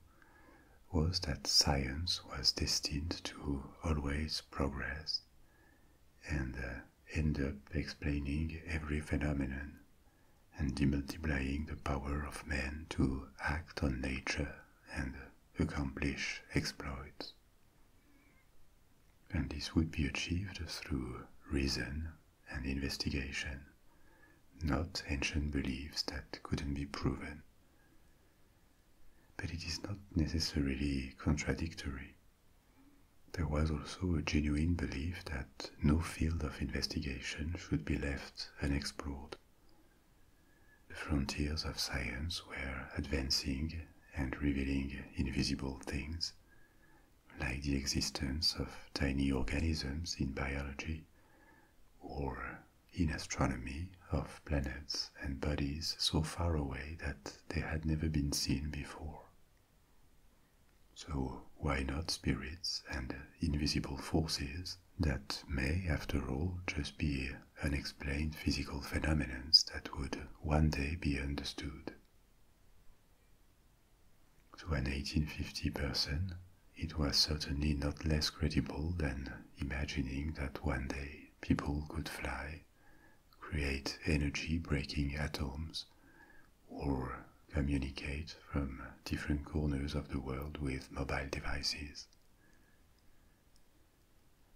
was that science was destined to always progress and end up explaining every phenomenon and demultiplying the power of man to act on nature and accomplish exploits. And this would be achieved through reason and investigation, not ancient beliefs that couldn't be proven. But it is not necessarily contradictory. There was also a genuine belief that no field of investigation should be left unexplored. The frontiers of science were advancing and revealing invisible things, like the existence of tiny organisms in biology, or in astronomy of planets and bodies so far away that they had never been seen before. So why not spirits and invisible forces that may, after all, just be unexplained physical phenomena that would one day be understood? To an 1850 person, it was certainly not less credible than imagining that one day people could fly, create energy-breaking atoms, or communicate from different corners of the world with mobile devices.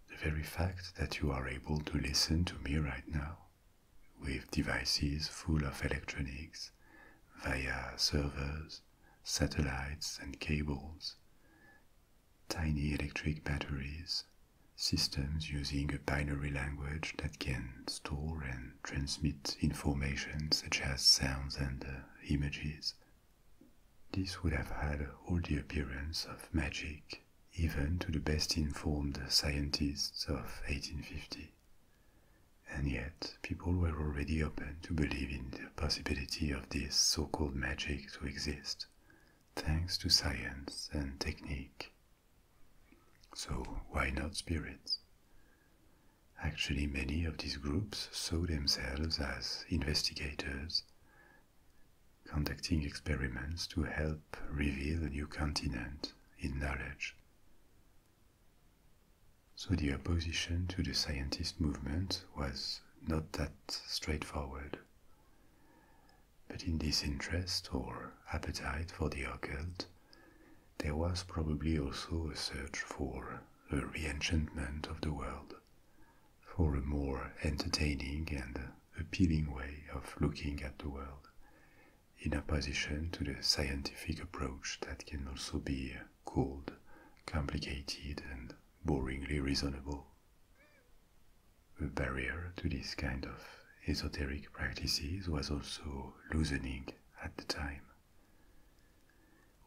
The very fact that you are able to listen to me right now, with devices full of electronics, via servers, satellites and cables, tiny electric batteries, systems using a binary language that can store and transmit information such as sounds and images. This would have had all the appearance of magic, even to the best informed scientists of 1850. And yet, people were already open to believe in the possibility of this so-called magic to exist, thanks to science and technique. So why not spirits? Actually, many of these groups saw themselves as investigators, conducting experiments to help reveal a new continent in knowledge. So the opposition to the scientist movement was not that straightforward. But in this interest or appetite for the occult, there was probably also a search for a re-enchantment of the world, for a more entertaining and appealing way of looking at the world, in opposition to the scientific approach that can also be cold, complicated, and boringly reasonable. A barrier to this kind of esoteric practices was also loosening at the time.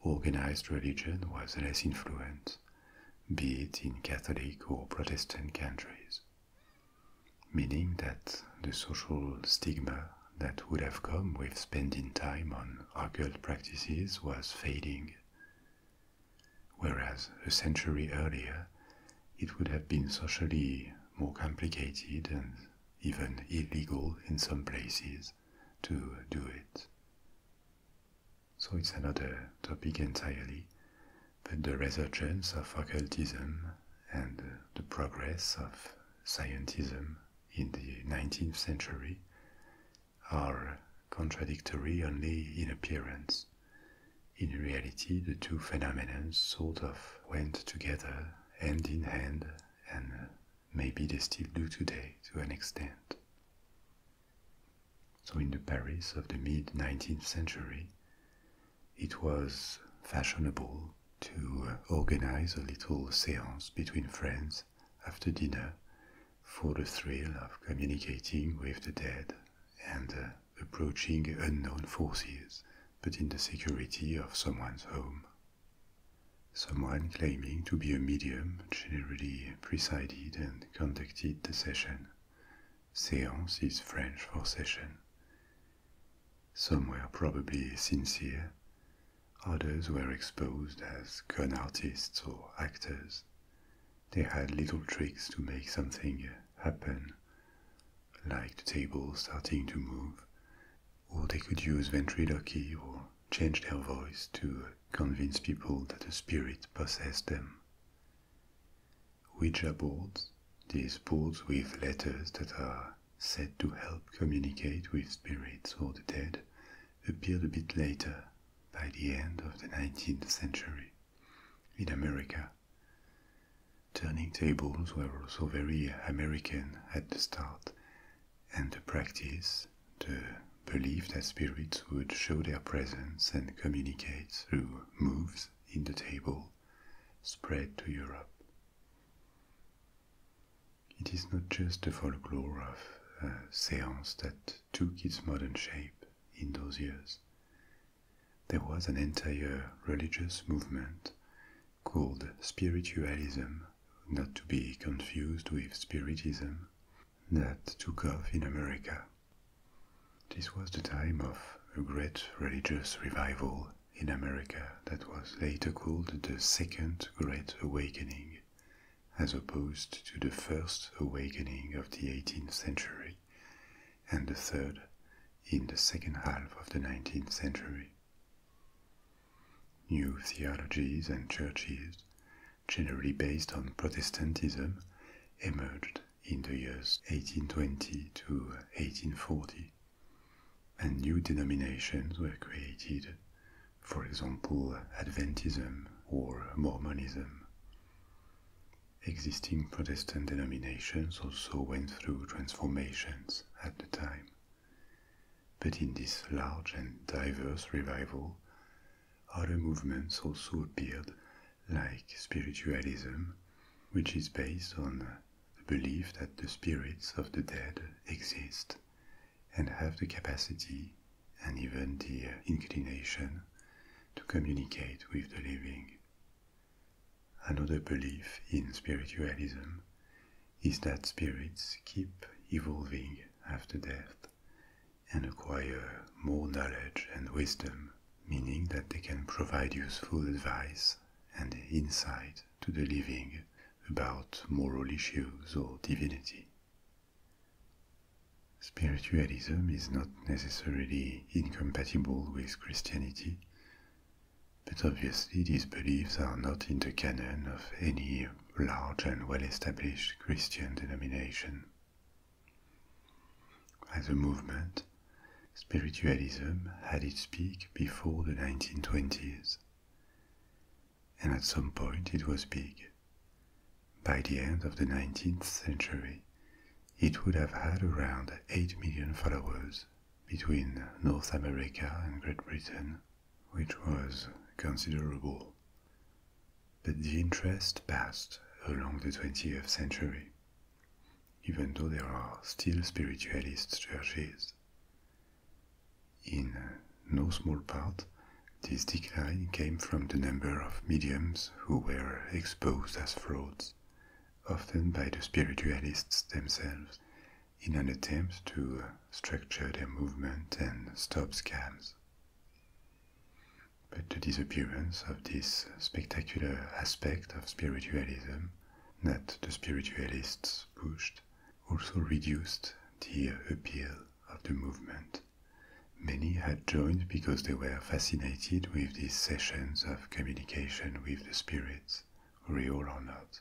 Organized religion was less influent, be it in Catholic or Protestant countries, meaning that the social stigma that would have come with spending time on occult practices was fading, whereas a century earlier it would have been socially more complicated and even illegal in some places to do it. So it's another topic entirely, but the resurgence of occultism and the progress of scientism in the 19th century are contradictory only in appearance. In reality, the two phenomena sort of went together hand in hand, and maybe they still do today to an extent. So in the Paris of the mid-19th century, it was fashionable to organize a little séance between friends after dinner for the thrill of communicating with the dead and approaching unknown forces but in the security of someone's home. Someone claiming to be a medium generally presided and conducted the session. Séance is French for session. Some were probably sincere, others were exposed as con artists or actors. They had little tricks to make something happen, like the table starting to move, or they could use ventriloquy or change their voice to convince people that a spirit possessed them. Ouija boards, these boards with letters that are said to help communicate with spirits or the dead, appeared a bit later, by the end of the 19th century, in America. Turning tables were also very American at the start, and the practice, the belief that spirits would show their presence and communicate through moves in the table, spread to Europe. It is not just the folklore of a séance that took its modern shape in those years. There was an entire religious movement called Spiritualism, not to be confused with Spiritism, that took off in America. This was the time of a great religious revival in America that was later called the Second Great Awakening, as opposed to the First Awakening of the 18th century and the third in the second half of the 19th century. New theologies and churches, generally based on Protestantism, emerged in the years 1820 to 1840, and new denominations were created, for example Adventism or Mormonism. Existing Protestant denominations also went through transformations at the time. But in this large and diverse revival, other movements also appeared, like Spiritualism, which is based on the belief that the spirits of the dead exist and have the capacity and even the inclination to communicate with the living. Another belief in Spiritualism is that spirits keep evolving after death and acquire more knowledge and wisdom, meaning that they can provide useful advice and insight to the living about moral issues or divinity. Spiritualism is not necessarily incompatible with Christianity, but obviously these beliefs are not in the canon of any large and well-established Christian denomination. As a movement, Spiritualism had its peak before the 1920s, and at some point it was big. By the end of the 19th century, it would have had around 8 million followers between North America and Great Britain, which was considerable. But the interest passed along the 20th century, even though there are still spiritualist churches. In no small part, this decline came from the number of mediums who were exposed as frauds, often by the spiritualists themselves, in an attempt to structure their movement and stop scams. But the disappearance of this spectacular aspect of spiritualism that the spiritualists pushed also reduced the appeal of the movement. Many had joined because they were fascinated with these sessions of communication with the spirits, real or not.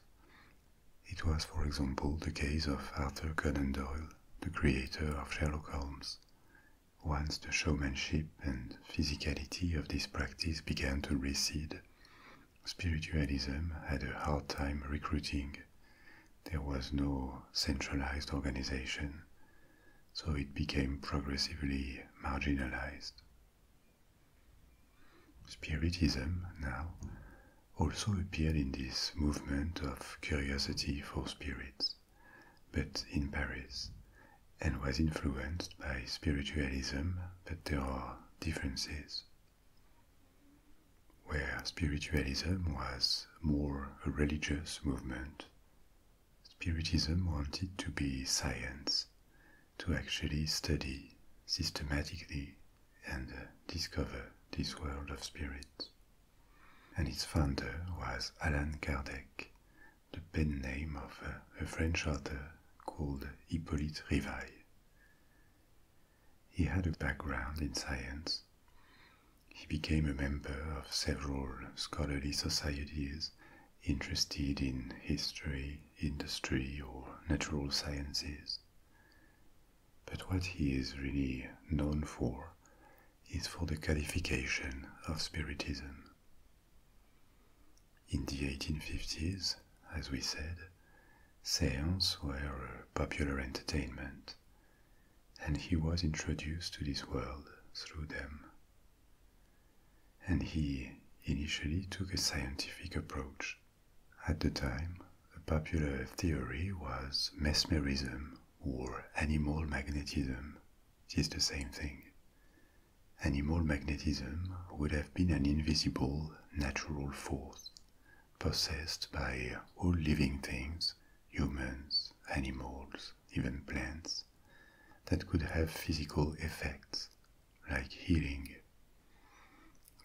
It was, for example, the case of Arthur Conan Doyle, the creator of Sherlock Holmes. Once the showmanship and physicality of this practice began to recede, spiritualism had a hard time recruiting. There was no centralized organization, so it became progressively marginalized. Spiritism, now, also appeared in this movement of curiosity for spirits, but in Paris, and was influenced by spiritualism, but there are differences. where spiritualism was more a religious movement, Spiritism wanted to be science, to actually study systematically and discover this world of spirits. And its founder was Allan Kardec, the pen name of a French author called Hippolyte Rivail. He had a background in science. He became a member of several scholarly societies interested in history, industry, or natural sciences. But what he is really known for is for the codification of Spiritism. In the 1850s, as we said, séances were a popular entertainment, and he was introduced to this world through them. And he initially took a scientific approach. At the time, a popular theory was mesmerism or animal magnetism. It is the same thing. Animal magnetism would have been an invisible natural force possessed by all living things, humans, animals, even plants, that could have physical effects, like healing.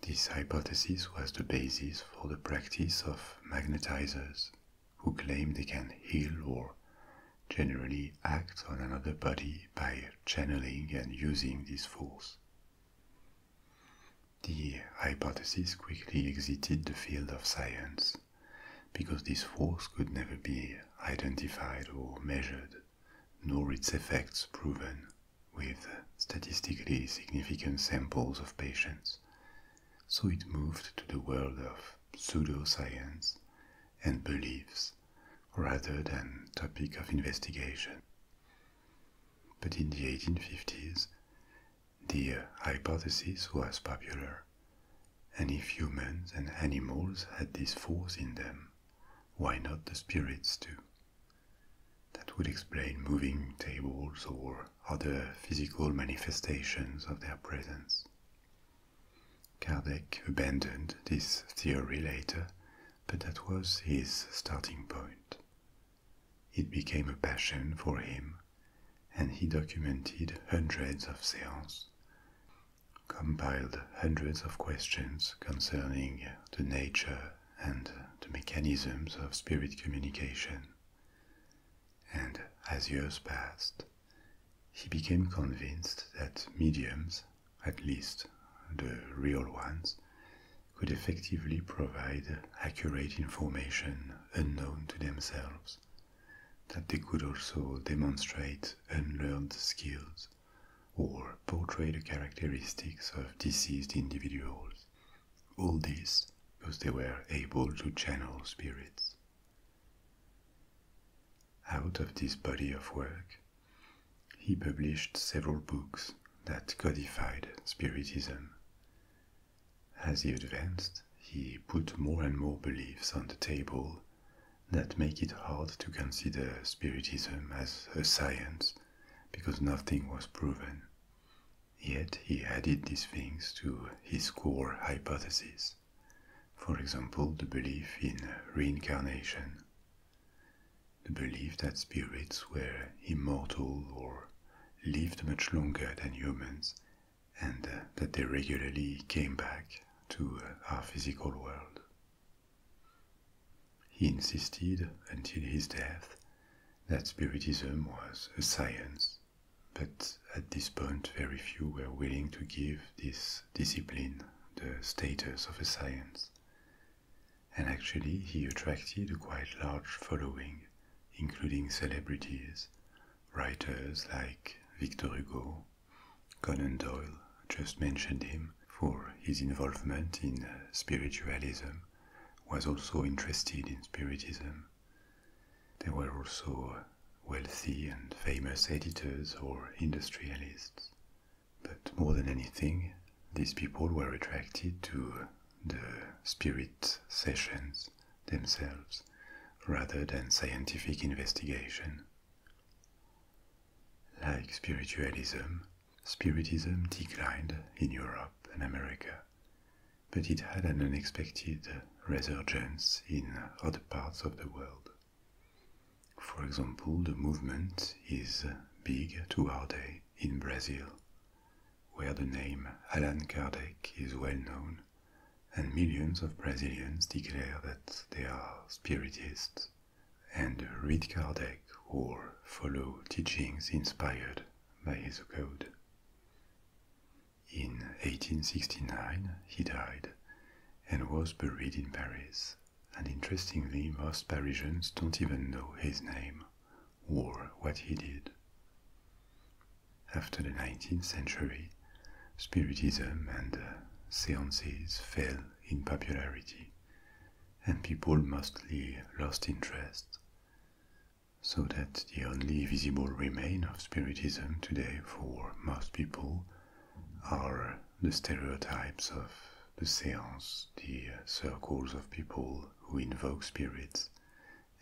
This hypothesis was the basis for the practice of magnetizers, who claim they can heal or generally act on another body by channeling and using this force. The hypothesis quickly exited the field of science, because this force could never be identified or measured, nor its effects proven with statistically significant samples of patients. So it moved to the world of pseudoscience and beliefs rather than topic of investigation. But in the 1850s, the hypothesis was popular, and if humans and animals had this force in them, why not the spirits too? That would explain moving tables or other physical manifestations of their presence. Kardec abandoned this theory later, but that was his starting point. It became a passion for him, and he documented hundreds of séances, compiled hundreds of questions concerning the nature and the mechanisms of spirit communication. And as years passed, he became convinced that mediums, at least the real ones, could effectively provide accurate information unknown to themselves, that they could also demonstrate unlearned skills or portray the characteristics of deceased individuals. All this because they were able to channel spirits. Out of this body of work, he published several books that codified Spiritism. As he advanced, he put more and more beliefs on the table that make it hard to consider Spiritism as a science because nothing was proven. Yet he added these things to his core hypothesis. For example, the belief in reincarnation, the belief that spirits were immortal or lived much longer than humans, and that they regularly came back to our physical world. He insisted until his death that Spiritism was a science, but at this point very few were willing to give this discipline the status of a science. And actually he attracted a quite large following, including celebrities, writers like Victor Hugo, Conan Doyle, just mentioned him for his involvement in spiritualism, was also interested in Spiritism. There were also wealthy and famous editors or industrialists. But more than anything, these people were attracted to the spirit sessions themselves rather than scientific investigation. Like spiritualism, Spiritism declined in Europe and America, but it had an unexpected resurgence in other parts of the world. For example, the movement is big to our day in Brazil, where the name Allan Kardec is well known, and millions of Brazilians declare that they are Spiritists and read Kardec or follow teachings inspired by his code. In 1869 he died and was buried in Paris, and interestingly most Parisians don't even know his name or what he did. After the 19th century, Spiritism and seances fell in popularity, and people mostly lost interest, so that the only visible remain of Spiritism today for most people are the stereotypes of the seance, the circles of people who invoke spirits,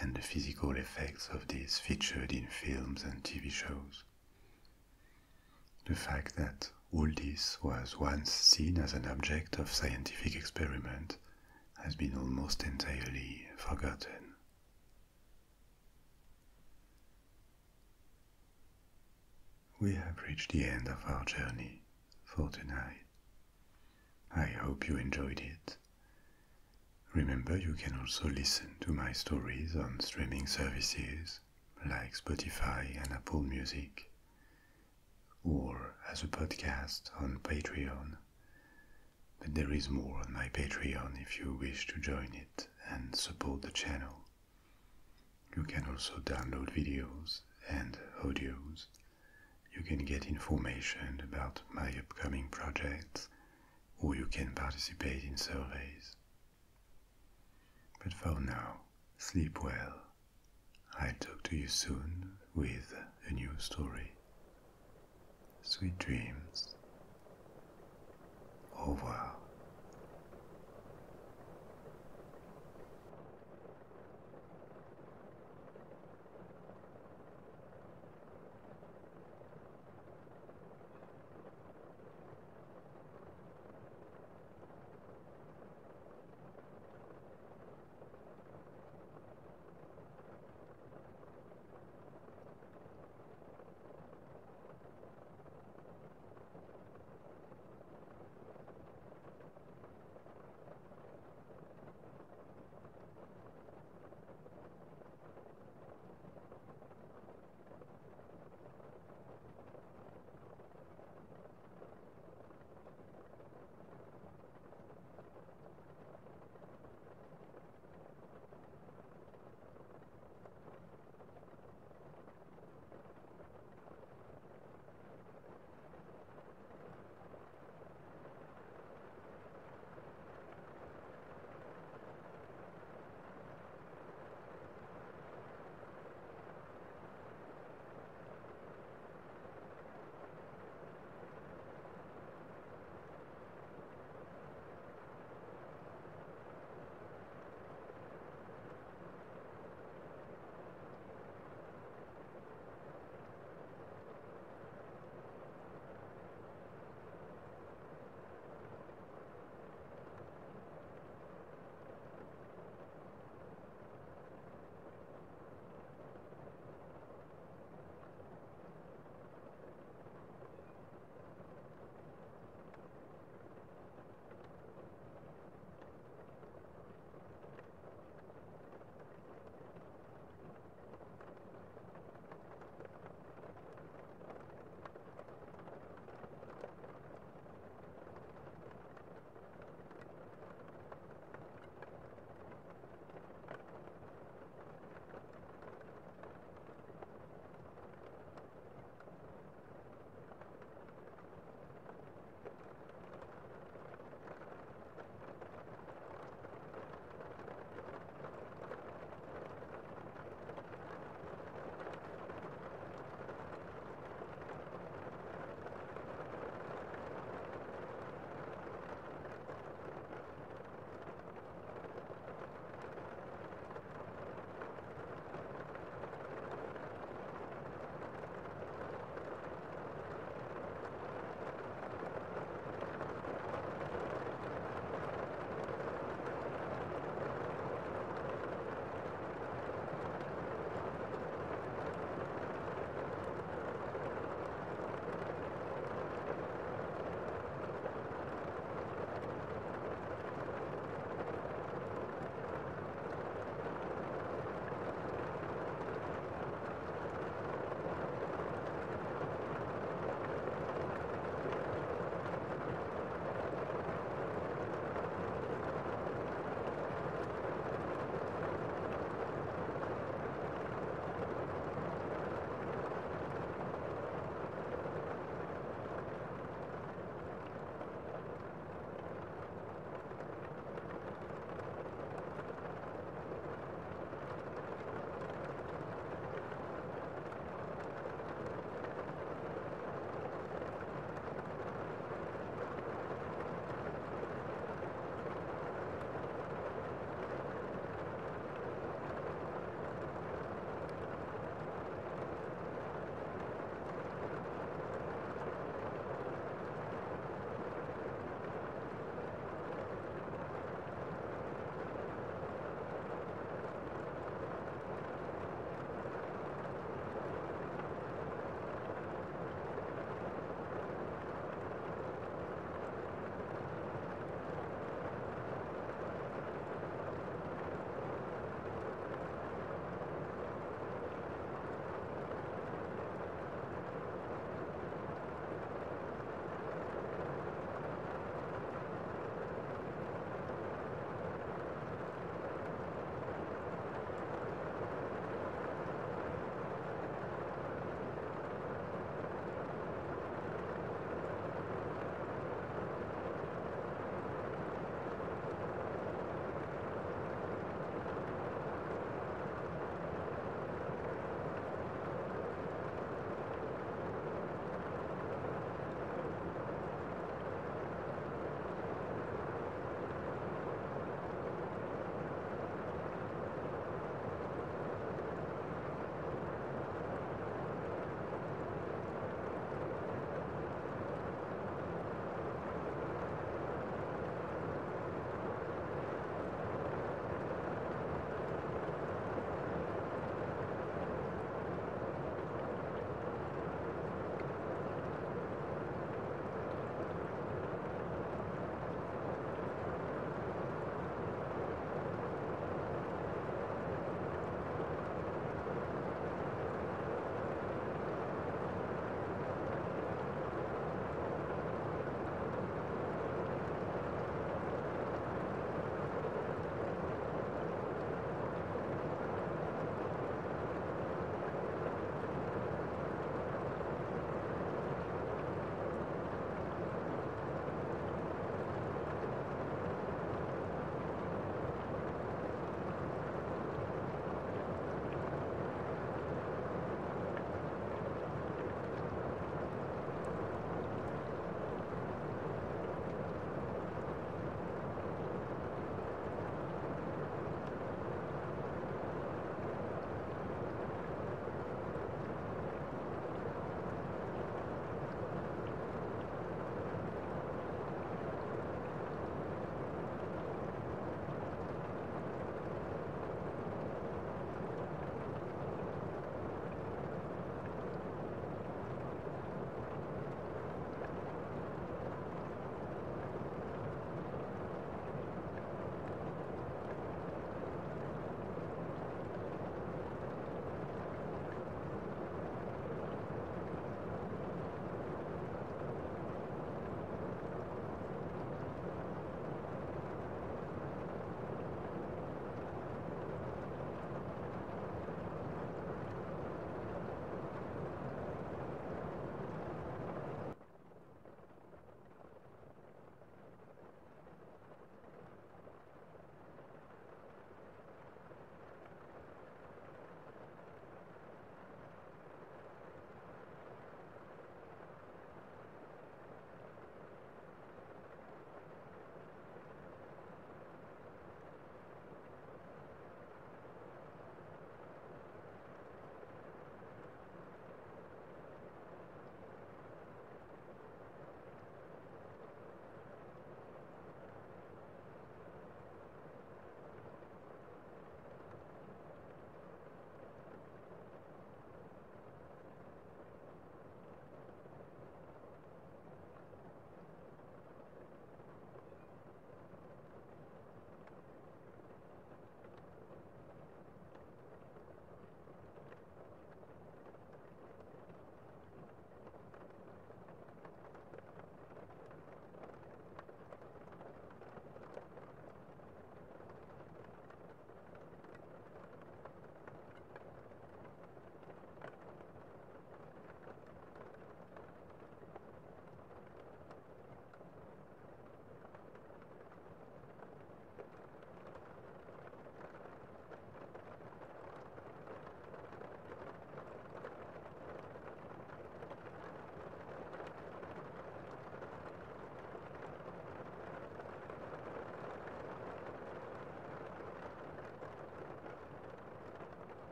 and the physical effects of this featured in films and TV shows. The fact that all this was once seen as an object of scientific experiment has been almost entirely forgotten. We have reached the end of our journey for tonight. I hope you enjoyed it. Remember, you can also listen to my stories on streaming services like Spotify and Apple Music, or as a podcast on Patreon. But there is more on my Patreon if you wish to join it and support the channel. You can also download videos and audios. You can get information about my upcoming projects, or you can participate in surveys. But for now, sleep well. I'll talk to you soon with a new story. Sweet dreams. Au revoir.